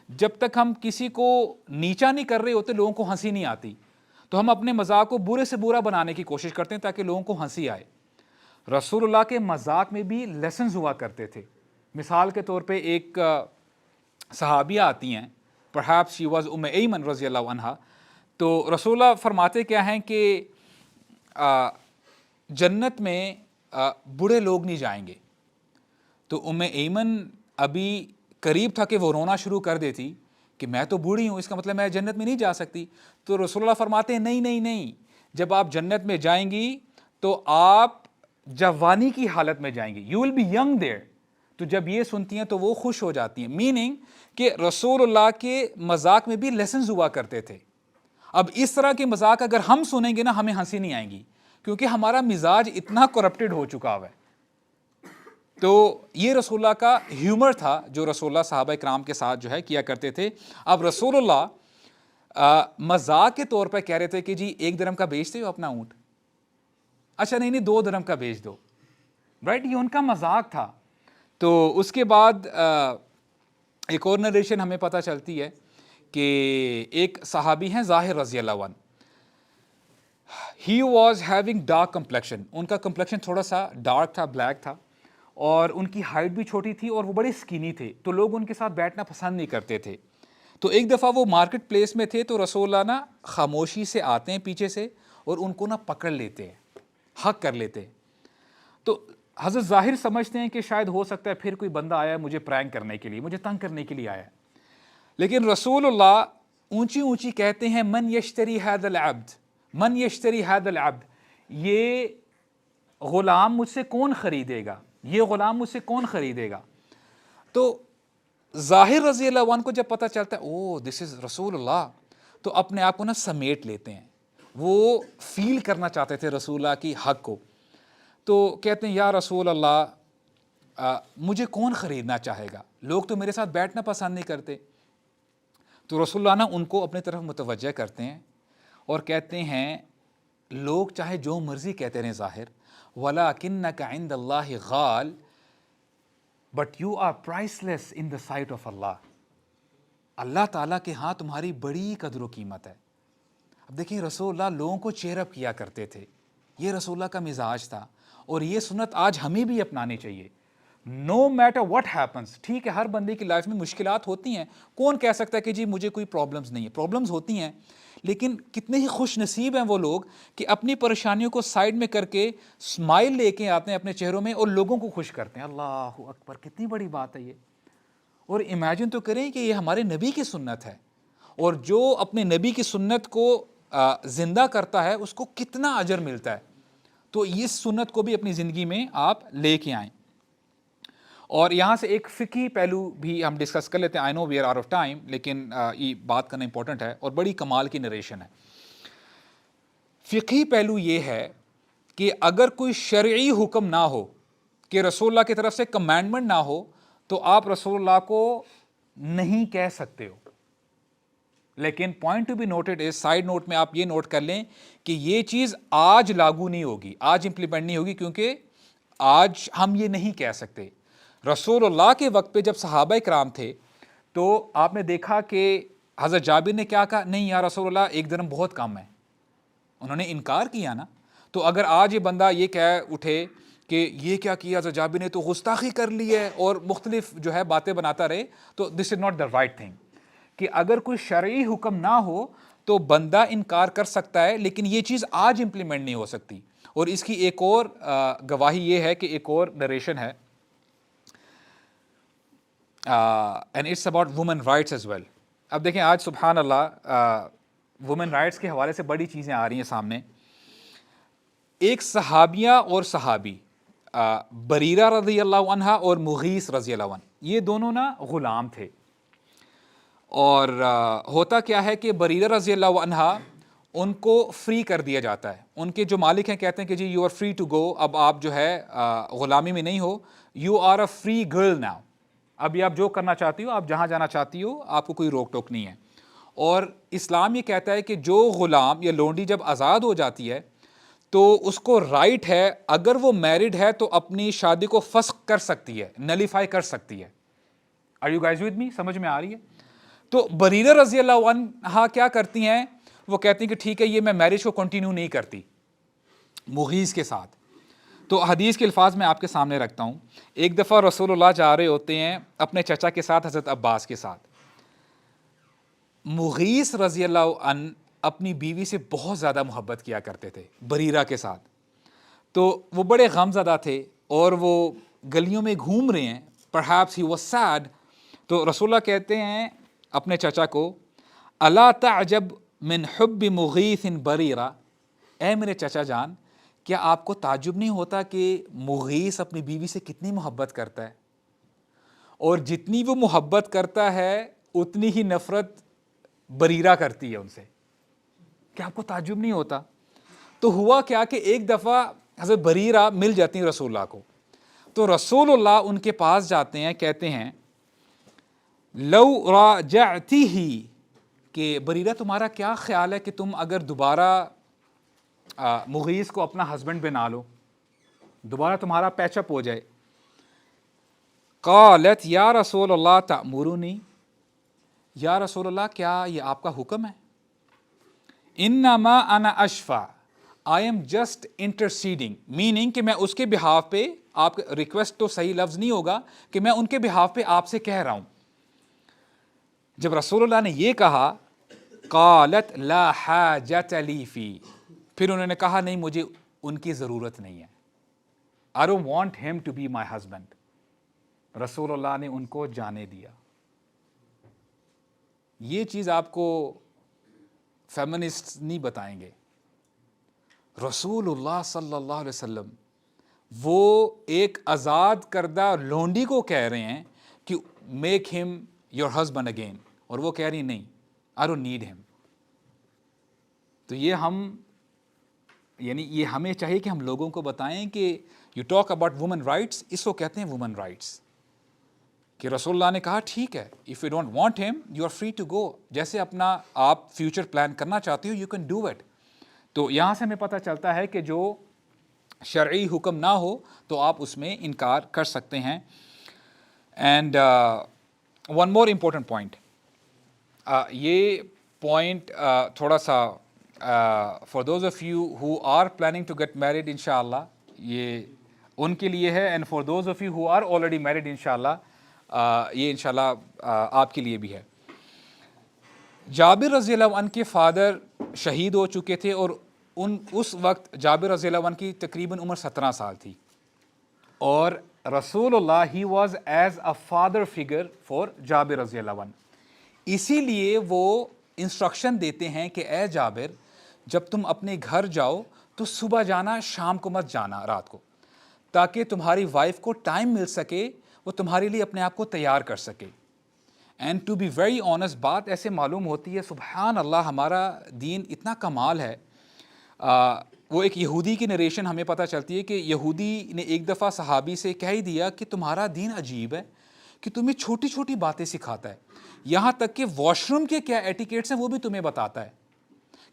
جب تک ہم کسی کو نیچا نہیں کر رہے ہوتے لوگوں کو ہنسی نہیں آتی, تو ہم اپنے مذاق کو برے سے برا بنانے کی کوشش کرتے ہیں تاکہ لوگوں کو ہنسی آئے. رسول اللہ کے مذاق میں بھی لیسنز ہوا کرتے تھے. مثال کے طور پہ ایک صحابیہ آتی ہیں, پرہیپس شی واز ام ایمن رضی اللہ عنہا. تو رسول اللہ فرماتے کیا ہیں کہ جنت میں بوڑھے لوگ نہیں جائیں گے. تو ام ایمن ابھی قریب تھا کہ وہ رونا شروع کر دیتی کہ میں تو بوڑھی ہوں, اس کا مطلب میں جنت میں نہیں جا سکتی. تو رسول اللہ فرماتے ہیں نہیں نہیں نہیں, جب آپ جنت میں جائیں گی تو آپ جوانی کی حالت میں جائیں گی, you will be young there. تو جب یہ سنتی ہیں تو وہ خوش ہو جاتی ہیں. میننگ کہ رسول اللہ کے مذاق میں بھی لیسنز ہوا کرتے تھے. اب اس طرح کے مذاق اگر ہم سنیں گے نا ہمیں ہنسی نہیں آئیں گی, کیونکہ ہمارا مزاج اتنا کرپٹڈ ہو چکا ہوا ہے. تو یہ رسول اللہ کا ہیومر تھا جو رسول اللہ صحابہ کرام کے ساتھ جو ہے کیا کرتے تھے. اب رسول اللہ مذاق کے طور پہ کہہ رہے تھے کہ جی 1 درہم کا بیچتے ہو اپنا اونٹ, اچھا نہیں 2 درہم کا بیچ دو, رائٹ, یہ ان کا مذاق تھا. تو اس کے بعد ایک اور نریشن ہمیں پتہ چلتی ہے کہ ایک صحابی ہیں ظاہر رضی اللہ عنہ. He was having dark complexion, ان کا کمپلیکشن تھوڑا سا ڈارک تھا, بلیک تھا, اور ان کی ہائٹ بھی چھوٹی تھی اور وہ بڑے سکینی تھے, تو لوگ ان کے ساتھ بیٹھنا پسند نہیں کرتے تھے. تو ایک دفعہ وہ مارکیٹ پلیس میں تھے تو رسول اللہ نا خاموشی سے آتے ہیں پیچھے سے اور ان کو نا پکڑ لیتے ہیں, حق کر لیتے ہیں. تو حضرت ظاہر سمجھتے ہیں کہ شاید ہو سکتا ہے پھر کوئی بندہ آیا ہے مجھے پرینک کرنے کے لیے, مجھے تنگ کرنے کے لیے آیا ہے. لیکن رسول اللہ اونچی اونچی کہتے ہیں من یشتری هذا العبد, من یشتری هذا العبد, یہ غلام مجھ سے کون خریدے گا, یہ غلام مجھ سے کون خریدے گا. تو ظاہر رضی اللہ عنہ کو جب پتہ چلتا ہے او دس از رسول اللہ، تو اپنے آپ کو نا سمیٹ لیتے ہیں، وہ فیل کرنا چاہتے تھے رسول اللہ کی حق کو. تو کہتے ہیں یا رسول اللہ مجھے کون خریدنا چاہے گا، لوگ تو میرے ساتھ بیٹھنا پسند نہیں کرتے. تو رسول اللہ نا ان کو اپنی طرف متوجہ کرتے ہیں اور کہتے ہیں لوگ چاہے جو مرضی کہتے رہیں ظاہر، وَلَكِنَّكَ عِنْدَ اللَّهِ غال but you are priceless in the sight of Allah. اللہ تعالیٰ کے ہاں تمہاری بڑی قدر و قیمت ہے. اب دیکھیں رسول اللہ لوگوں کو چیئر اپ کیا کرتے تھے، یہ رسول اللہ کا مزاج تھا، اور یہ سنت آج ہمیں بھی اپنانی چاہیے. No matter what happens. ٹھیک ہے ہر بندے کی لائف میں مشکلات ہوتی ہیں، کون کہہ سکتا ہے کہ جی مجھے کوئی پرابلمز نہیں ہے، پرابلمز ہوتی ہیں، لیکن کتنے ہی خوش نصیب ہیں وہ لوگ کہ اپنی پریشانیوں کو سائڈ میں کر کے اسمائل لے کے آتے ہیں اپنے چہروں میں اور لوگوں کو خوش کرتے ہیں. اللہ اکبر، کتنی بڑی بات ہے یہ. اور امیجن تو کریں کہ یہ ہمارے نبی کی سنت ہے، اور جو اپنے نبی کی سنت کو زندہ کرتا ہے اس کو کتنا اجر ملتا ہے. تو اس سنت کو بھی اپنی زندگی میں آپ لے کے آئیں. اور یہاں سے ایک فقہی پہلو بھی ہم ڈسکس کر لیتے ہیں. I know we are out of time, لیکن یہ بات کرنا امپورٹنٹ ہے اور بڑی کمال کی نریشن ہے. فقہی پہلو یہ ہے کہ اگر کوئی شرعی حکم نہ ہو، کہ رسول اللہ کی طرف سے کمانڈمنٹ نہ ہو، تو آپ رسول اللہ کو نہیں کہہ سکتے ہو. لیکن point to be noted is, side note میں آپ یہ نوٹ کر لیں کہ یہ چیز آج لاگو نہیں ہوگی، آج امپلیمنٹ نہیں ہوگی، کیونکہ آج ہم یہ نہیں کہہ سکتے. رسول اللہ کے وقت پہ جب صحابہ کرام تھے تو آپ نے دیکھا کہ حضرت جابر نے کیا کہا، نہیں یا رسول اللہ ایک درہم بہت کم ہے. انہوں نے انکار کیا نا. تو اگر آج یہ بندہ یہ کہہ اٹھے کہ یہ کیا کیا حضرت جابر نے، تو گستاخی کر لی ہے، اور مختلف جو ہے باتیں بناتا رہے، تو this is not the right thing. کہ اگر کوئی شرعی حکم نہ ہو تو بندہ انکار کر سکتا ہے، لیکن یہ چیز آج امپلیمنٹ نہیں ہو سکتی. اور اس کی ایک اور گواہی یہ ہے کہ ایک اور نریشن ہے، and it's about women rights as well. اب دیکھیں آج سبحان اللہ وومن رائٹس کے حوالے سے بڑی چیزیں آ رہی ہیں سامنے. ایک صحابیہ اور صحابی بریرہ رضی اللہ عنہ اور مغیث رضی اللہ عنہ، یہ دونوں نا غلام تھے. اور ہوتا کیا ہے کہ بریرہ رضی اللہ عنہ ان کو فری کر دیا جاتا ہے. ان کے جو مالک ہیں کہتے ہیں کہ جی you are free to go, اب آپ جو ہے غلامی میں نہیں ہو، you are a free girl now. ابھی آپ جو کرنا چاہتی ہو، آپ جہاں جانا چاہتی ہو، آپ کو کوئی روک ٹوک نہیں ہے. اور اسلام یہ کہتا ہے کہ جو غلام یا لونڈی جب آزاد ہو جاتی ہے تو اس کو رائٹ ہے، اگر وہ میرڈ ہے تو اپنی شادی کو فسخ کر سکتی ہے، نلیفائی کر سکتی ہے. Are you guys with me? سمجھ میں آ رہی ہے؟ تو بریرہ رضی اللہ عنہ کیا کرتی ہیں، وہ کہتی ہیں کہ ٹھیک ہے یہ میں میرج کو کنٹینیو نہیں کرتی مغیث کے ساتھ. تو حدیث کے الفاظ میں آپ کے سامنے رکھتا ہوں. ایک دفعہ رسول اللہ جا رہے ہوتے ہیں اپنے چچا کے ساتھ، حضرت عباس کے ساتھ. مغیث رضی اللہ عنہ اپنی بیوی سے بہت زیادہ محبت کیا کرتے تھے بریرہ کے ساتھ. تو وہ بڑے غم زدہ تھے اور وہ گلیوں میں گھوم رہے ہیں، پرہیپس ہی واز سیڈ. تو رسول اللہ کہتے ہیں اپنے چچا کو، الا تعجب من حب مغیث بریرہ، اے میرے چچا جان کیا آپ کو تعجب نہیں ہوتا کہ مغیث اپنی بیوی سے کتنی محبت کرتا ہے، اور جتنی وہ محبت کرتا ہے اتنی ہی نفرت بریرہ کرتی ہے ان سے. کیا آپ کو تعجب نہیں ہوتا؟ تو ہوا کیا کہ ایک دفعہ حضرت بریرہ مل جاتی ہیں رسول اللہ کو. تو رسول اللہ ان کے پاس جاتے ہیں، کہتے ہیں لو راجعتی ہی، کہ بریرہ تمہارا کیا خیال ہے کہ تم اگر دوبارہ مغیث کو اپنا ہسبینڈ بنا لو، دوبارہ تمہارا پیچ اپ ہو جائے. قالت یا رسول اللہ تأمرنی، یا رسول اللہ کیا یہ آپ کا حکم ہے؟ انما انا اشفع، آئی ایم جسٹ انٹرسیڈنگ، میننگ کہ میں اس کے بہاف پہ، آپ ریکویسٹ تو صحیح لفظ نہیں ہوگا، کہ میں ان کے بہاف پہ آپ سے کہہ رہا ہوں. جب رسول اللہ نے یہ کہا، قالت لا حاجت لی فی، پھر انہوں نے کہا نہیں مجھے ان کی ضرورت نہیں ہے، I don't want him to be my husband. رسول اللہ نے ان کو جانے دیا. یہ چیز آپ کو فیمنسٹ نہیں بتائیں گے. رسول اللہ صلی اللہ علیہ وسلم وہ ایک آزاد کردہ لونڈی کو کہہ رہے ہیں کہ میک ہم یور ہسبینڈ اگین, اور وہ کہہ رہی نہیں, آئی ڈونٹ نیڈ ہم. تو یہ یہ ہمیں چاہیے کہ ہم لوگوں کو بتائیں کہ you talk about women rights, اس کو کہتے ہیں وومن رائٹس, کہ رسول اللہ نے کہا ٹھیک ہے, if you don't want him you are free to go, جیسے اپنا آپ فیوچر پلان کرنا چاہتے ہو یو کین ڈو اٹ. تو یہاں سے ہمیں پتہ چلتا ہے کہ جو شرعی حکم نہ ہو تو آپ اس میں انکار کر سکتے ہیں. And one more important point, یہ پوائنٹ تھوڑا سا for those of you who are planning to get married انشاءاللہ یہ ان کے لیے ہے, and for those of you who are already married انشاءاللہ یہ انشاءاللہ آپ کے لیے بھی ہے. جابر رضی اللہ عنہ کے فادر شہید ہو چکے تھے, اور اس وقت جابر رضی اللہ عنہ کی تقریباً عمر 17 سال تھی, اور رسول اللہ he was as a father figure for Jabir رضی اللہ عنہ. اسی لیے وہ انسٹرکشن دیتے ہیں کہ اے جابر, جب تم اپنے گھر جاؤ تو صبح جانا, شام کو مت جانا رات کو, تاکہ تمہاری وائف کو ٹائم مل سکے, وہ تمہارے لیے اپنے آپ کو تیار کر سکے. And to be very honest, بات ایسے معلوم ہوتی ہے سبحان اللہ ہمارا دین اتنا کمال ہے. وہ ایک یہودی کی نریشن ہمیں پتہ چلتی ہے کہ یہودی نے ایک دفعہ صحابی سے کہہ ہی دیا کہ تمہارا دین عجیب ہے کہ تمہیں چھوٹی چھوٹی باتیں سکھاتا ہے, یہاں تک کہ واش روم کے کیا ایٹیکیٹس ہیں وہ بھی تمہیں بتاتا ہے,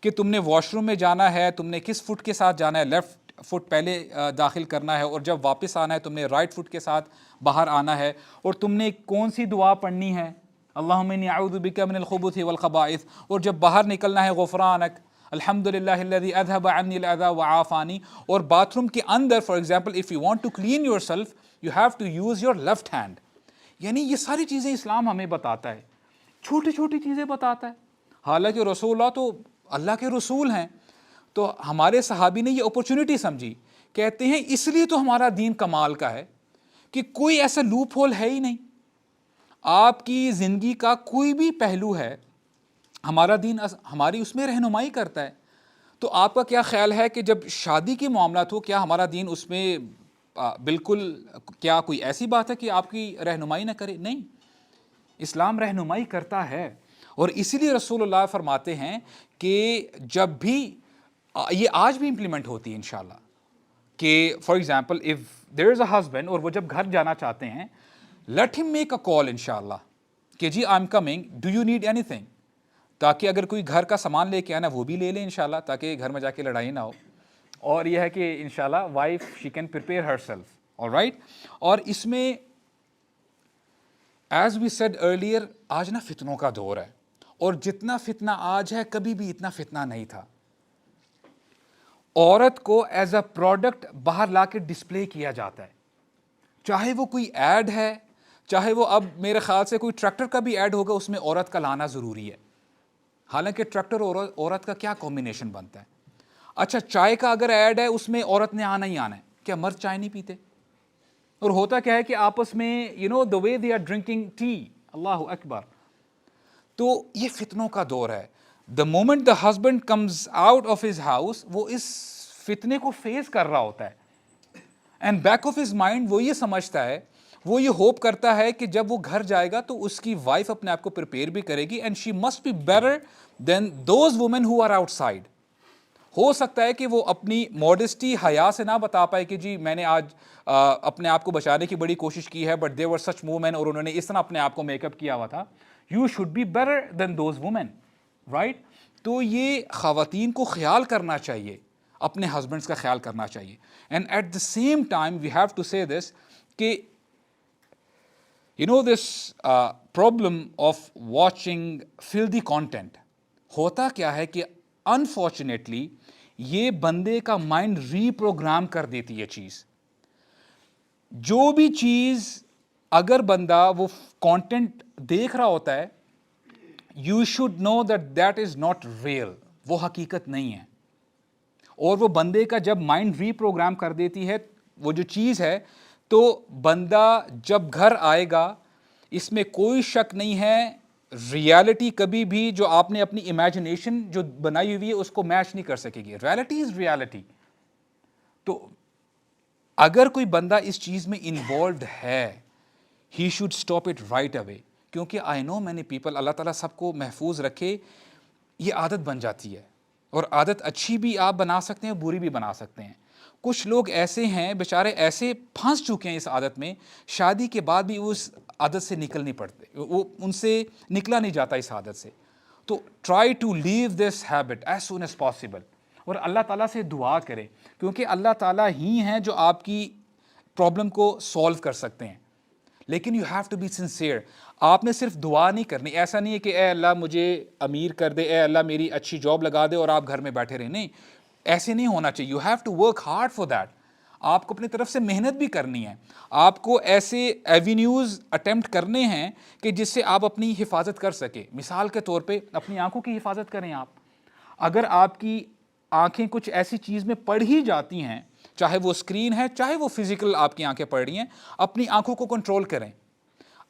کہ تم نے واش روم میں جانا ہے, تم نے کس فٹ کے ساتھ جانا ہے, لیفٹ فٹ پہلے داخل کرنا ہے, اور جب واپس آنا ہے تم نے رائٹ فٹ کے ساتھ باہر آنا ہے, اور تم نے کون سی دعا پڑھنی ہے, اللہم انی اعوذ بک من الخبث والخبائث, اور جب باہر نکلنا ہے غفرانک الحمدللہ الذی اذھب عنی الاذی وعافانی. اور باتھ روم کے اندر for example if you want to clean yourself you have to use your left hand. یعنی یہ ساری چیزیں اسلام ہمیں بتاتا ہے, چھوٹی چھوٹی چیزیں بتاتا ہے. حالانکہ رسول اللہ تو اللہ کے رسول ہیں, تو ہمارے صحابی نے یہ اپرچونٹی سمجھی, کہتے ہیں اس لیے تو ہمارا دین کمال کا ہے کہ کوئی ایسا لوپ ہول ہے ہی نہیں. آپ کی زندگی کا کوئی بھی پہلو ہے, ہمارا دین ہماری اس میں رہنمائی کرتا ہے. تو آپ کا کیا خیال ہے کہ جب شادی کے معاملات ہو, کیا ہمارا دین اس میں بالکل, کیا کوئی ایسی بات ہے کہ آپ کی رہنمائی نہ کرے؟ نہیں, اسلام رہنمائی کرتا ہے. اور اسی لیے رسول اللہ فرماتے ہیں کہ جب بھی یہ آج بھی امپلیمنٹ ہوتی ہے انشاءاللہ, کہ for example if there is a husband, اور وہ جب گھر جانا چاہتے ہیں, لیٹ ہم میک اے کال انشاءاللہ کہ جی I am coming, do you need anything, تاکہ اگر کوئی گھر کا سامان لے کے آنا وہ بھی لے لیں انشاءاللہ, تاکہ گھر میں جا کے لڑائی نہ ہو. اور یہ ہے کہ انشاءاللہ wife she can prepare her self, all right. اور اس میں ایز وی سیڈ ارلیئر, آج نا فتنوں کا دور ہے, اور جتنا فتنہ آج ہے کبھی بھی اتنا فتنہ نہیں تھا. عورت کو ایز اے پروڈکٹ باہر لا کے ڈسپلے کیا جاتا ہے, چاہے وہ کوئی ایڈ ہے, چاہے وہ اب میرے خیال سے کوئی ٹریکٹر کا بھی ایڈ ہوگا اس میں عورت کا لانا ضروری ہے. حالانکہ ٹریکٹر اور عورت کا کیا کمبینیشن بنتا ہے. اچھا چائے کا اگر ایڈ ہے اس میں عورت نے آنا ہی آنا ہے, کیا مرد چائے نہیں پیتے؟ اور ہوتا کیا ہے کہ آپس میں the way they are drinking tea, اللہ اکبر. تو یہ فتنوں کا دور ہے. the moment the husband comes out of his house, وہ اس فتنے کو فیس کر رہا ہوتا ہے, and back of his mind وہ یہ سمجھتا ہے, وہ یہ ہوپ کرتا ہے کہ جب وہ گھر جائے گا تو اس کی وائف اپنے آپ کو پریپیئر بھی کرے گی, and she must be better than those women who are outside. ہو سکتا ہے کہ وہ اپنی ماڈسٹی حیا سے نہ بتا پائے کہ جی میں نے آج اپنے آپ کو بچانے کی بڑی کوشش کی ہے, but they were such women, اور انہوں نے اس طرح اپنے آپ کو میک اپ کیا ہوا تھا. You should be better than those women, right. تو یہ خواتین کو خیال کرنا چاہیے, اپنے ہسبینڈس کا خیال کرنا چاہیے. And at the same time we have to say this کہ this problem of watching filthy content, ہوتا کیا ہے کہ انفارچونیٹلی یہ بندے کا مائنڈ ری پروگرام کر دیتی ہے چیز. جو بھی چیز اگر بندہ وہ کانٹینٹ دیکھ رہا ہوتا ہے, you should know that is not real, وہ حقیقت نہیں ہے. اور وہ بندے کا جب مائنڈ ری پروگرام کر دیتی ہے وہ جو چیز ہے, تو بندہ جب گھر آئے گا, اس میں کوئی شک نہیں ہے, ریالٹی کبھی بھی جو آپ نے اپنی امیجنیشن جو بنائی ہوئی ہے اس کو میچ نہیں کر سکے گی. Reality is reality. تو اگر کوئی بندہ اس چیز میں انوالوڈ ہے, he should stop it right away. کیونکہ آئی نو مینی پیپل, اللہ تعالیٰ سب کو محفوظ رکھے, یہ عادت بن جاتی ہے, اور عادت اچھی بھی آپ بنا سکتے ہیں, بری بھی بنا سکتے ہیں. کچھ لوگ ایسے ہیں بیچارے, ایسے پھنس چکے ہیں اس عادت میں, شادی کے بعد بھی وہ اس عادت سے نکل نہیں پڑتے, وہ ان سے نکلا نہیں جاتا اس عادت سے. تو try to leave this habit as soon as possible, اور اللہ تعالیٰ سے دعا کریں, کیونکہ اللہ تعالیٰ ہی ہیں جو آپ کی پرابلم کو سولو کر سکتے ہیں. لیکن you have to be sincere. آپ نے صرف دعا نہیں کرنی, ایسا نہیں ہے کہ اے اللہ مجھے امیر کر دے, اے اللہ میری اچھی جاب لگا دے اور آپ گھر میں بیٹھے رہیں. نہیں, ایسے نہیں ہونا چاہیے. You have to work hard for that. آپ کو اپنی طرف سے محنت بھی کرنی ہے, آپ کو ایسے ایوینیوز اٹیمپٹ کرنے ہیں کہ جس سے آپ اپنی حفاظت کر سکیں. مثال کے طور پہ اپنی آنکھوں کی حفاظت کریں. آپ اگر آپ کی آنکھیں کچھ ایسی چیز میں پڑ ہی جاتی ہیں, چاہے وہ اسکرین ہے, چاہے وہ فزیکل آپ کی آنکھیں پڑ رہی ہیں, اپنی آنکھوں کو کنٹرول کریں,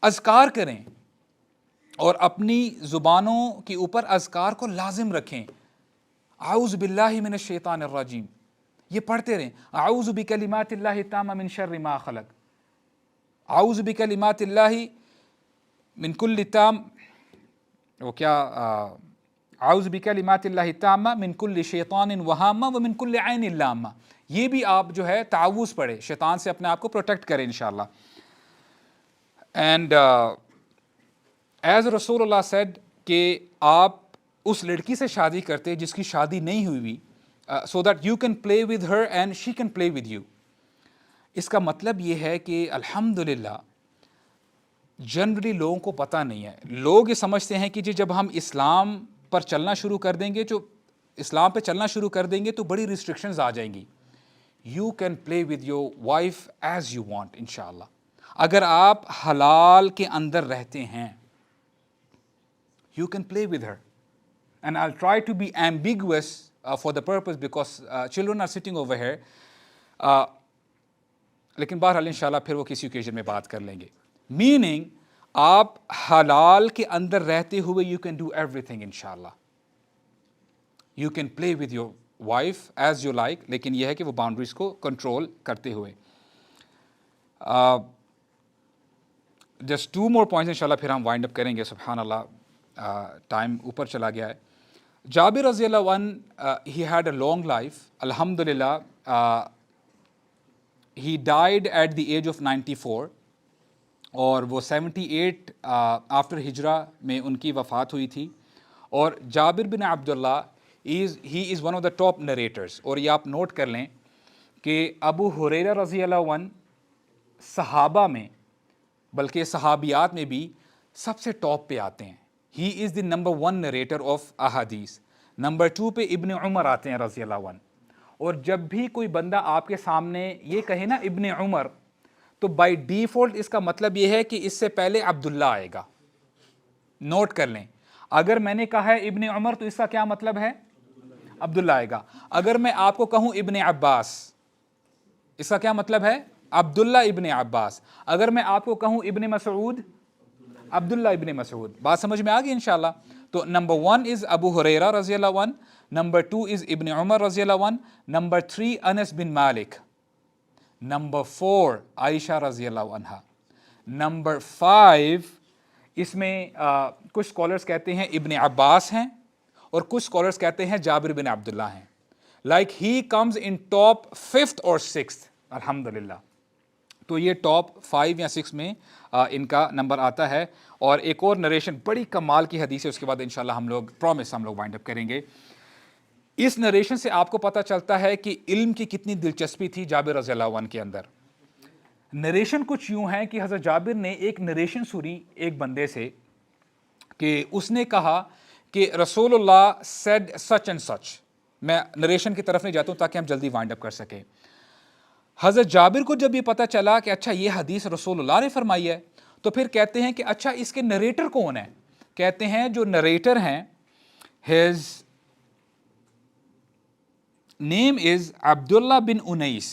اذکار کریں, اور اپنی زبانوں کے اوپر اذکار کو لازم رکھیں. اعوذ باللہ من الشیطان الرجیم, یہ پڑھتے رہیں. اعوذ بکلمات اللہ التامہ من شر ما خلق, اعوذ بکلمات اللہ من کل تام, وہ کیا, اعوذ بکلمات اللہ التامہ من کل شیطان وہامہ ومن کل عین لامہ. یہ بھی آپ جو ہے تعوذ پڑھیں, شیطان سے اپنے آپ کو پروٹیکٹ کریں انشاءاللہ. اینڈ ایز رسول اللہ سیڈ کہ آپ اس لڑکی سے شادی کرتے جس کی شادی نہیں ہوئی, so that you can play with her and she can play with you. اس کا مطلب یہ ہے کہ الحمدللہ جنرلی لوگوں کو پتہ نہیں ہے. لوگ یہ سمجھتے ہیں کہ جب ہم اسلام پر چلنا شروع کر دیں گے, جو اسلام پہ چلنا شروع کر دیں گے تو بڑی ریسٹرکشنز آ جائیں گی. You can play with your wife as you want انشاءاللہ, اگر آپ حلال کے اندر رہتے ہیں. You can play with her, and I'll try to be ambiguous for the purpose because children are sitting over here. لیکن بہرحال انشاءاللہ پھر وہ کسی اوکیزن میں بات کر لیں گے. میننگ آپ حلال کے اندر رہتے ہوئے you can do everything انشاءاللہ. You can play with your wife as you like, لیکن یہ ہے کہ وہ باؤنڈریز کو کنٹرول کرتے ہوئے. Just 2 more points انشاءاللہ پھر ہم وائنڈ اپ کریں گے. سبحان اللہ, ٹائم اوپر چلا گیا ہے. جابر رضی اللہ عنہ, he had a long life. الحمدللہ he died at the age of 94, اور وہ 78 آفٹر ہجرہ میں ان کی وفات ہوئی تھی. اور جابر bin Abdullah he is one of the top narrators. اور یہ آپ نوٹ کر لیں کہ ابو ہریرہ رضی اللہ عنہ صحابہ میں, بلکہ صحابیات میں بھی سب سے ٹاپ پہ آتے ہیں. He is the number 1 narrator of ahadith. Number 2 پہ ابن عمر آتے ہیں رضی اللہ عنہ. اور جب بھی کوئی بندہ آپ کے سامنے یہ کہے نا ابن عمر, تو بائی ڈیفالٹ اس کا مطلب یہ ہے کہ اس سے پہلے عبداللہ آئے گا. نوٹ کر لیں, اگر میں نے کہا ہے ابن عمر تو اس کا کیا مطلب ہے, عبداللہ آئے گا. اگر میں آپ کو کہوں ابن عباس, اس کا کیا مطلب ہے, عبداللہ ابن عباس. اگر میں آپ کو کہوں ابن مسعود, عبداللہ ابن مسعود. بات سمجھ میں آ گئی انشاءاللہ. تو نمبر 1 از ابو ہریرہ رضی اللہ عنہ, نمبر 2 از ابن عمر رضی اللہ عنہ, نمبر 3 انس بن مالک, نمبر 4 عائشہ رضی اللہ عنہ, نمبر 5 اس میں کچھ اسکالرس کہتے ہیں ابن عباس ہیں, اور کچھ اسکالرس کہتے ہیں جابر بن عبداللہ ہیں. Like he comes in top 5th اور 6th الحمدللہ. تو یہ ٹاپ 5 یا 6 میں ان کا نمبر آتا ہے. اور ایک اور نریشن بڑی کمال کی حدیث ہے, اس کے بعد انشاءاللہ ہم لوگ وائنڈ اپ کریں گے. اس نریشن سے آپ کو پتہ چلتا ہے کہ علم کی کتنی دلچسپی تھی جابر رضی اللہ عنہ کے اندر. نریشن کچھ یوں ہے کہ حضرت جابر نے ایک نریشن سنی ایک بندے سے کہ اس نے کہا کہ رسول اللہ said such and such. میں نریشن کی طرف نہیں جاتا ہوں تاکہ ہم جلدی وائنڈ اپ کر سکیں. حضرت جابر کو جب یہ پتہ چلا کہ اچھا یہ حدیث رسول اللہ نے فرمائی ہے, تو پھر کہتے ہیں کہ اچھا اس کے نریٹر کون ہیں. کہتے ہیں جو نریٹر ہیں his name is عبداللہ بن انیس.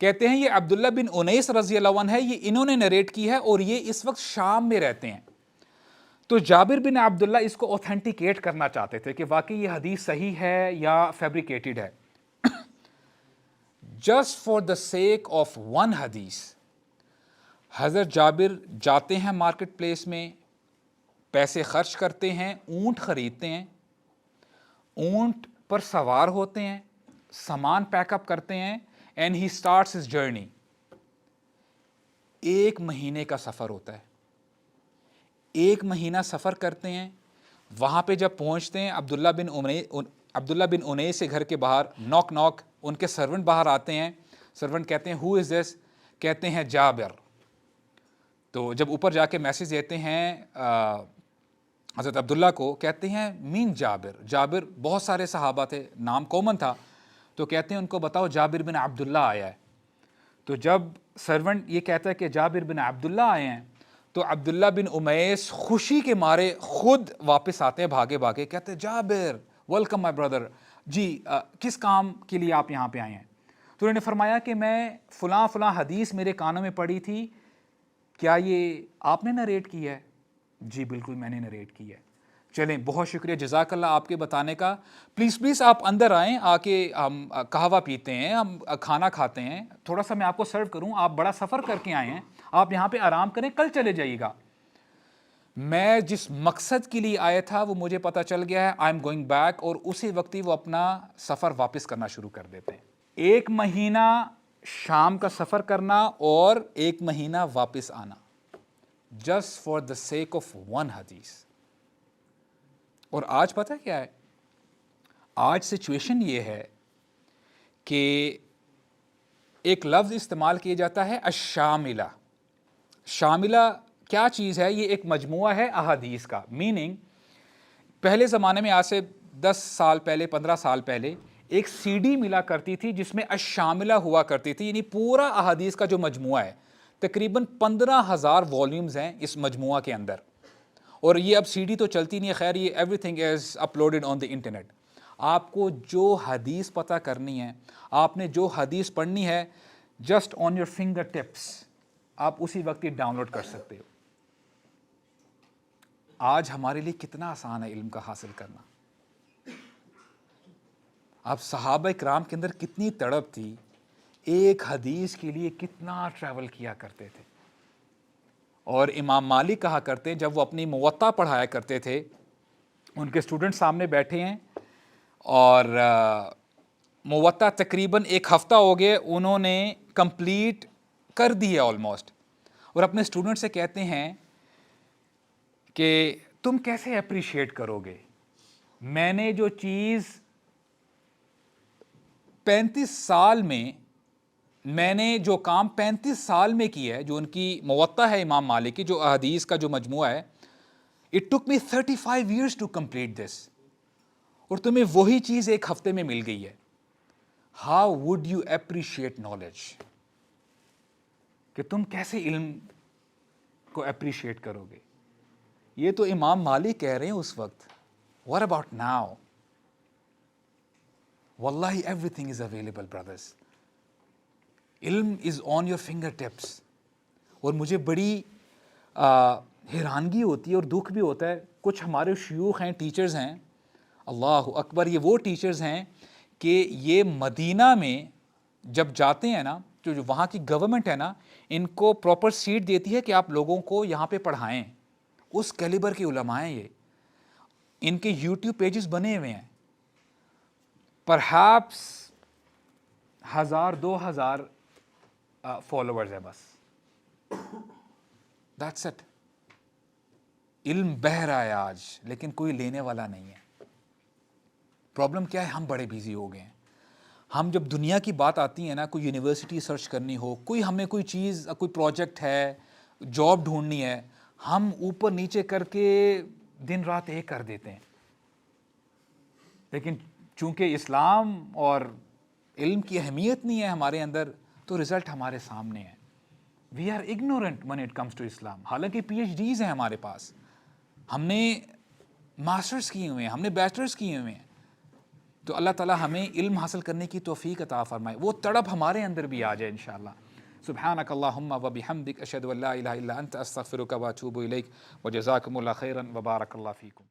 کہتے ہیں یہ عبداللہ بن انیس رضی اللہ عنہ ہے, یہ انہوں نے نریٹ کی ہے, اور یہ اس وقت شام میں رہتے ہیں. تو جابر بن عبداللہ اس کو اوتھینٹیکیٹ کرنا چاہتے تھے کہ واقعی یہ حدیث صحیح ہے یا فیبریکیٹڈ ہے. Just for the sake of one hadith, حضرت جابر جاتے ہیں مارکیٹ پلیس میں، پیسے خرچ کرتے ہیں، اونٹ خریدتے ہیں، اونٹ پر سوار ہوتے ہیں، سامان پیک اپ کرتے ہیں، and he starts his journey. 1 مہینے کا سفر ہوتا ہے. 1 مہینہ سفر کرتے ہیں. وہاں پہ جب پہنچتے ہیں، عبداللہ بن انیس سے گھر کے باہر نوک نوک، ان کے سرونٹ باہر آتے ہیں. سرونٹ کہتے ہیں ہو از دس؟ کہتے ہیں جابر. تو جب اوپر جا کے میسج دیتے ہیں حضرت عبداللہ کو، کہتے ہیں مین جابر. جابر بہت سارے صحابہ تھے، نام کامن تھا، تو کہتے ہیں ان کو بتاؤ جابر بن عبداللہ آیا ہے. تو جب سرونٹ یہ کہتا ہے کہ جابر بن عبداللہ آئے ہیں، تو عبداللہ بن امیس خوشی کے مارے خود واپس آتے ہیں بھاگے بھاگے، کہتے ہیں جابر ویلکم مائی بردر. جی کس کام کے لیے آپ یہاں پہ آئے ہیں؟ تو انہوں نے فرمایا کہ میں فلاں فلاں حدیث میرے کانوں میں پڑی تھی، کیا یہ آپ نے نریٹ کی ہے؟ جی بالکل میں نے نریٹ کی ہے. چلیں بہت شکریہ، جزاک اللہ آپ کے بتانے کا. پلیز آپ اندر آئیں، آ کے ہم قہوہ پیتے ہیں، ہم کھانا کھاتے ہیں، تھوڑا سا میں آپ کو سرو کروں. آپ بڑا سفر کر کے آئے ہیں، آپ یہاں پہ آرام کریں، کل چلے جائیے گا. میں جس مقصد کے لیے آیا تھا وہ مجھے پتہ چل گیا ہے، آئی ایم گوئنگ بیک. اور اسی وقت ہی وہ اپنا سفر واپس کرنا شروع کر دیتے ہیں. 1 مہینہ شام کا سفر کرنا اور 1 مہینہ واپس آنا، just for the sake of 1 حدیث. اور آج پتہ کیا ہے؟ آج سچویشن یہ ہے کہ ایک لفظ استعمال کیا جاتا ہے الشاملہ. شاملہ کیا چیز ہے؟ یہ ایک مجموعہ ہے احادیث کا. میننگ پہلے زمانے میں، آج سے 10 سال پہلے، 15 سال پہلے، ایک سی ڈی ملا کرتی تھی جس میں الشاملہ ہوا کرتی تھی، یعنی پورا احادیث کا جو مجموعہ ہے. تقریباً 15,000 والیومز ہیں اس مجموعہ کے اندر. اور یہ اب سی ڈی تو چلتی نہیں ہے، خیر یہ every thing is uploaded on the internet. آپ کو جو حدیث پتہ کرنی ہے، آپ نے جو حدیث پڑھنی ہے، just on your finger tips آپ اسی وقت یہ ڈاؤن لوڈ کر سکتے ہو. آج ہمارے لیے کتنا آسان ہے علم کا حاصل کرنا. اب صحابہ کرام کے اندر کتنی تڑپ تھی، ایک حدیث کے لیے کتنا ٹریول کیا کرتے تھے. اور امام مالک کہا کرتے، جب وہ اپنی موطا پڑھایا کرتے تھے، ان کے اسٹوڈنٹ سامنے بیٹھے ہیں اور موطا تقریباً 1 ہفتہ ہو گئے انہوں نے کمپلیٹ کر دی ہے آلموسٹ. اور اپنے اسٹوڈنٹ سے کہتے ہیں کہ تم کیسے اپریشیٹ کرو گے، میں نے جو چیز 35 سال میں، میں نے جو کام 35 سال میں کی ہے، جو ان کی موطا ہے امام مالک کی، جو احادیث کا جو مجموعہ ہے، it took me 35 years to complete this. اور تمہیں وہی چیز 1 ہفتے میں مل گئی ہے. How would you appreciate knowledge؟ کہ تم کیسے علم کو اپریشیٹ کرو گے. یہ تو امام مالک کہہ رہے ہیں اس وقت. What about now؟ واللہ everything is available brothers. علم از آن یور فنگر ٹپس. اور مجھے بڑی حیرانگی ہوتی ہے اور دکھ بھی ہوتا ہے، کچھ ہمارے شیوخ ہیں، ٹیچرز ہیں، اللہ اکبر، یہ وہ ٹیچرز ہیں کہ یہ مدینہ میں جب جاتے ہیں نا، جو وہاں کی گورنمنٹ ہے نا، ان کو پراپر سیٹ دیتی ہے کہ آپ لوگوں کو یہاں پہ پڑھائیں. اس کیلیبر کے علماء ہیں یہ. ان کے یوٹیوب پیجز بنے ہوئے ہیں، پرہیپس 1000-2000 فالوورز ہے بس. That's it. علم بہہ رہا ہے آج، لیکن کوئی لینے والا نہیں ہے. پرابلم کیا ہے؟ ہم بڑے بیزی ہو گئے ہیں. ہم جب دنیا کی بات آتی ہے نا، کوئی یونیورسٹی سرچ کرنی ہو، کوئی ہمیں کوئی چیز، کوئی پروجیکٹ ہے، جاب ڈھونڈنی ہے، ہم اوپر نیچے کر کے دن رات ایک کر دیتے ہیں. لیکن چونکہ اسلام اور علم کی اہمیت نہیں ہے ہمارے اندر، تو رزلٹ ہمارے سامنے ہے. We are ignorant when it comes to Islam. حالانکہ پی ایچ ڈیز ہیں ہمارے پاس، ہم نے ماسٹرز کیے ہوئے ہیں، ہم نے بیچلرز کیے ہوئے ہیں. تو اللہ تعالیٰ ہمیں علم حاصل کرنے کی توفیق عطا فرمائے، وہ تڑپ ہمارے اندر بھی آ جائے انشاءاللہ. سبحانک اللہم و بحمدک، اشہد ان لا الہ الا انت، استغفرک و اتوب الیک، وجزاکم اللہ خیرا وبارک اللہ فیکم.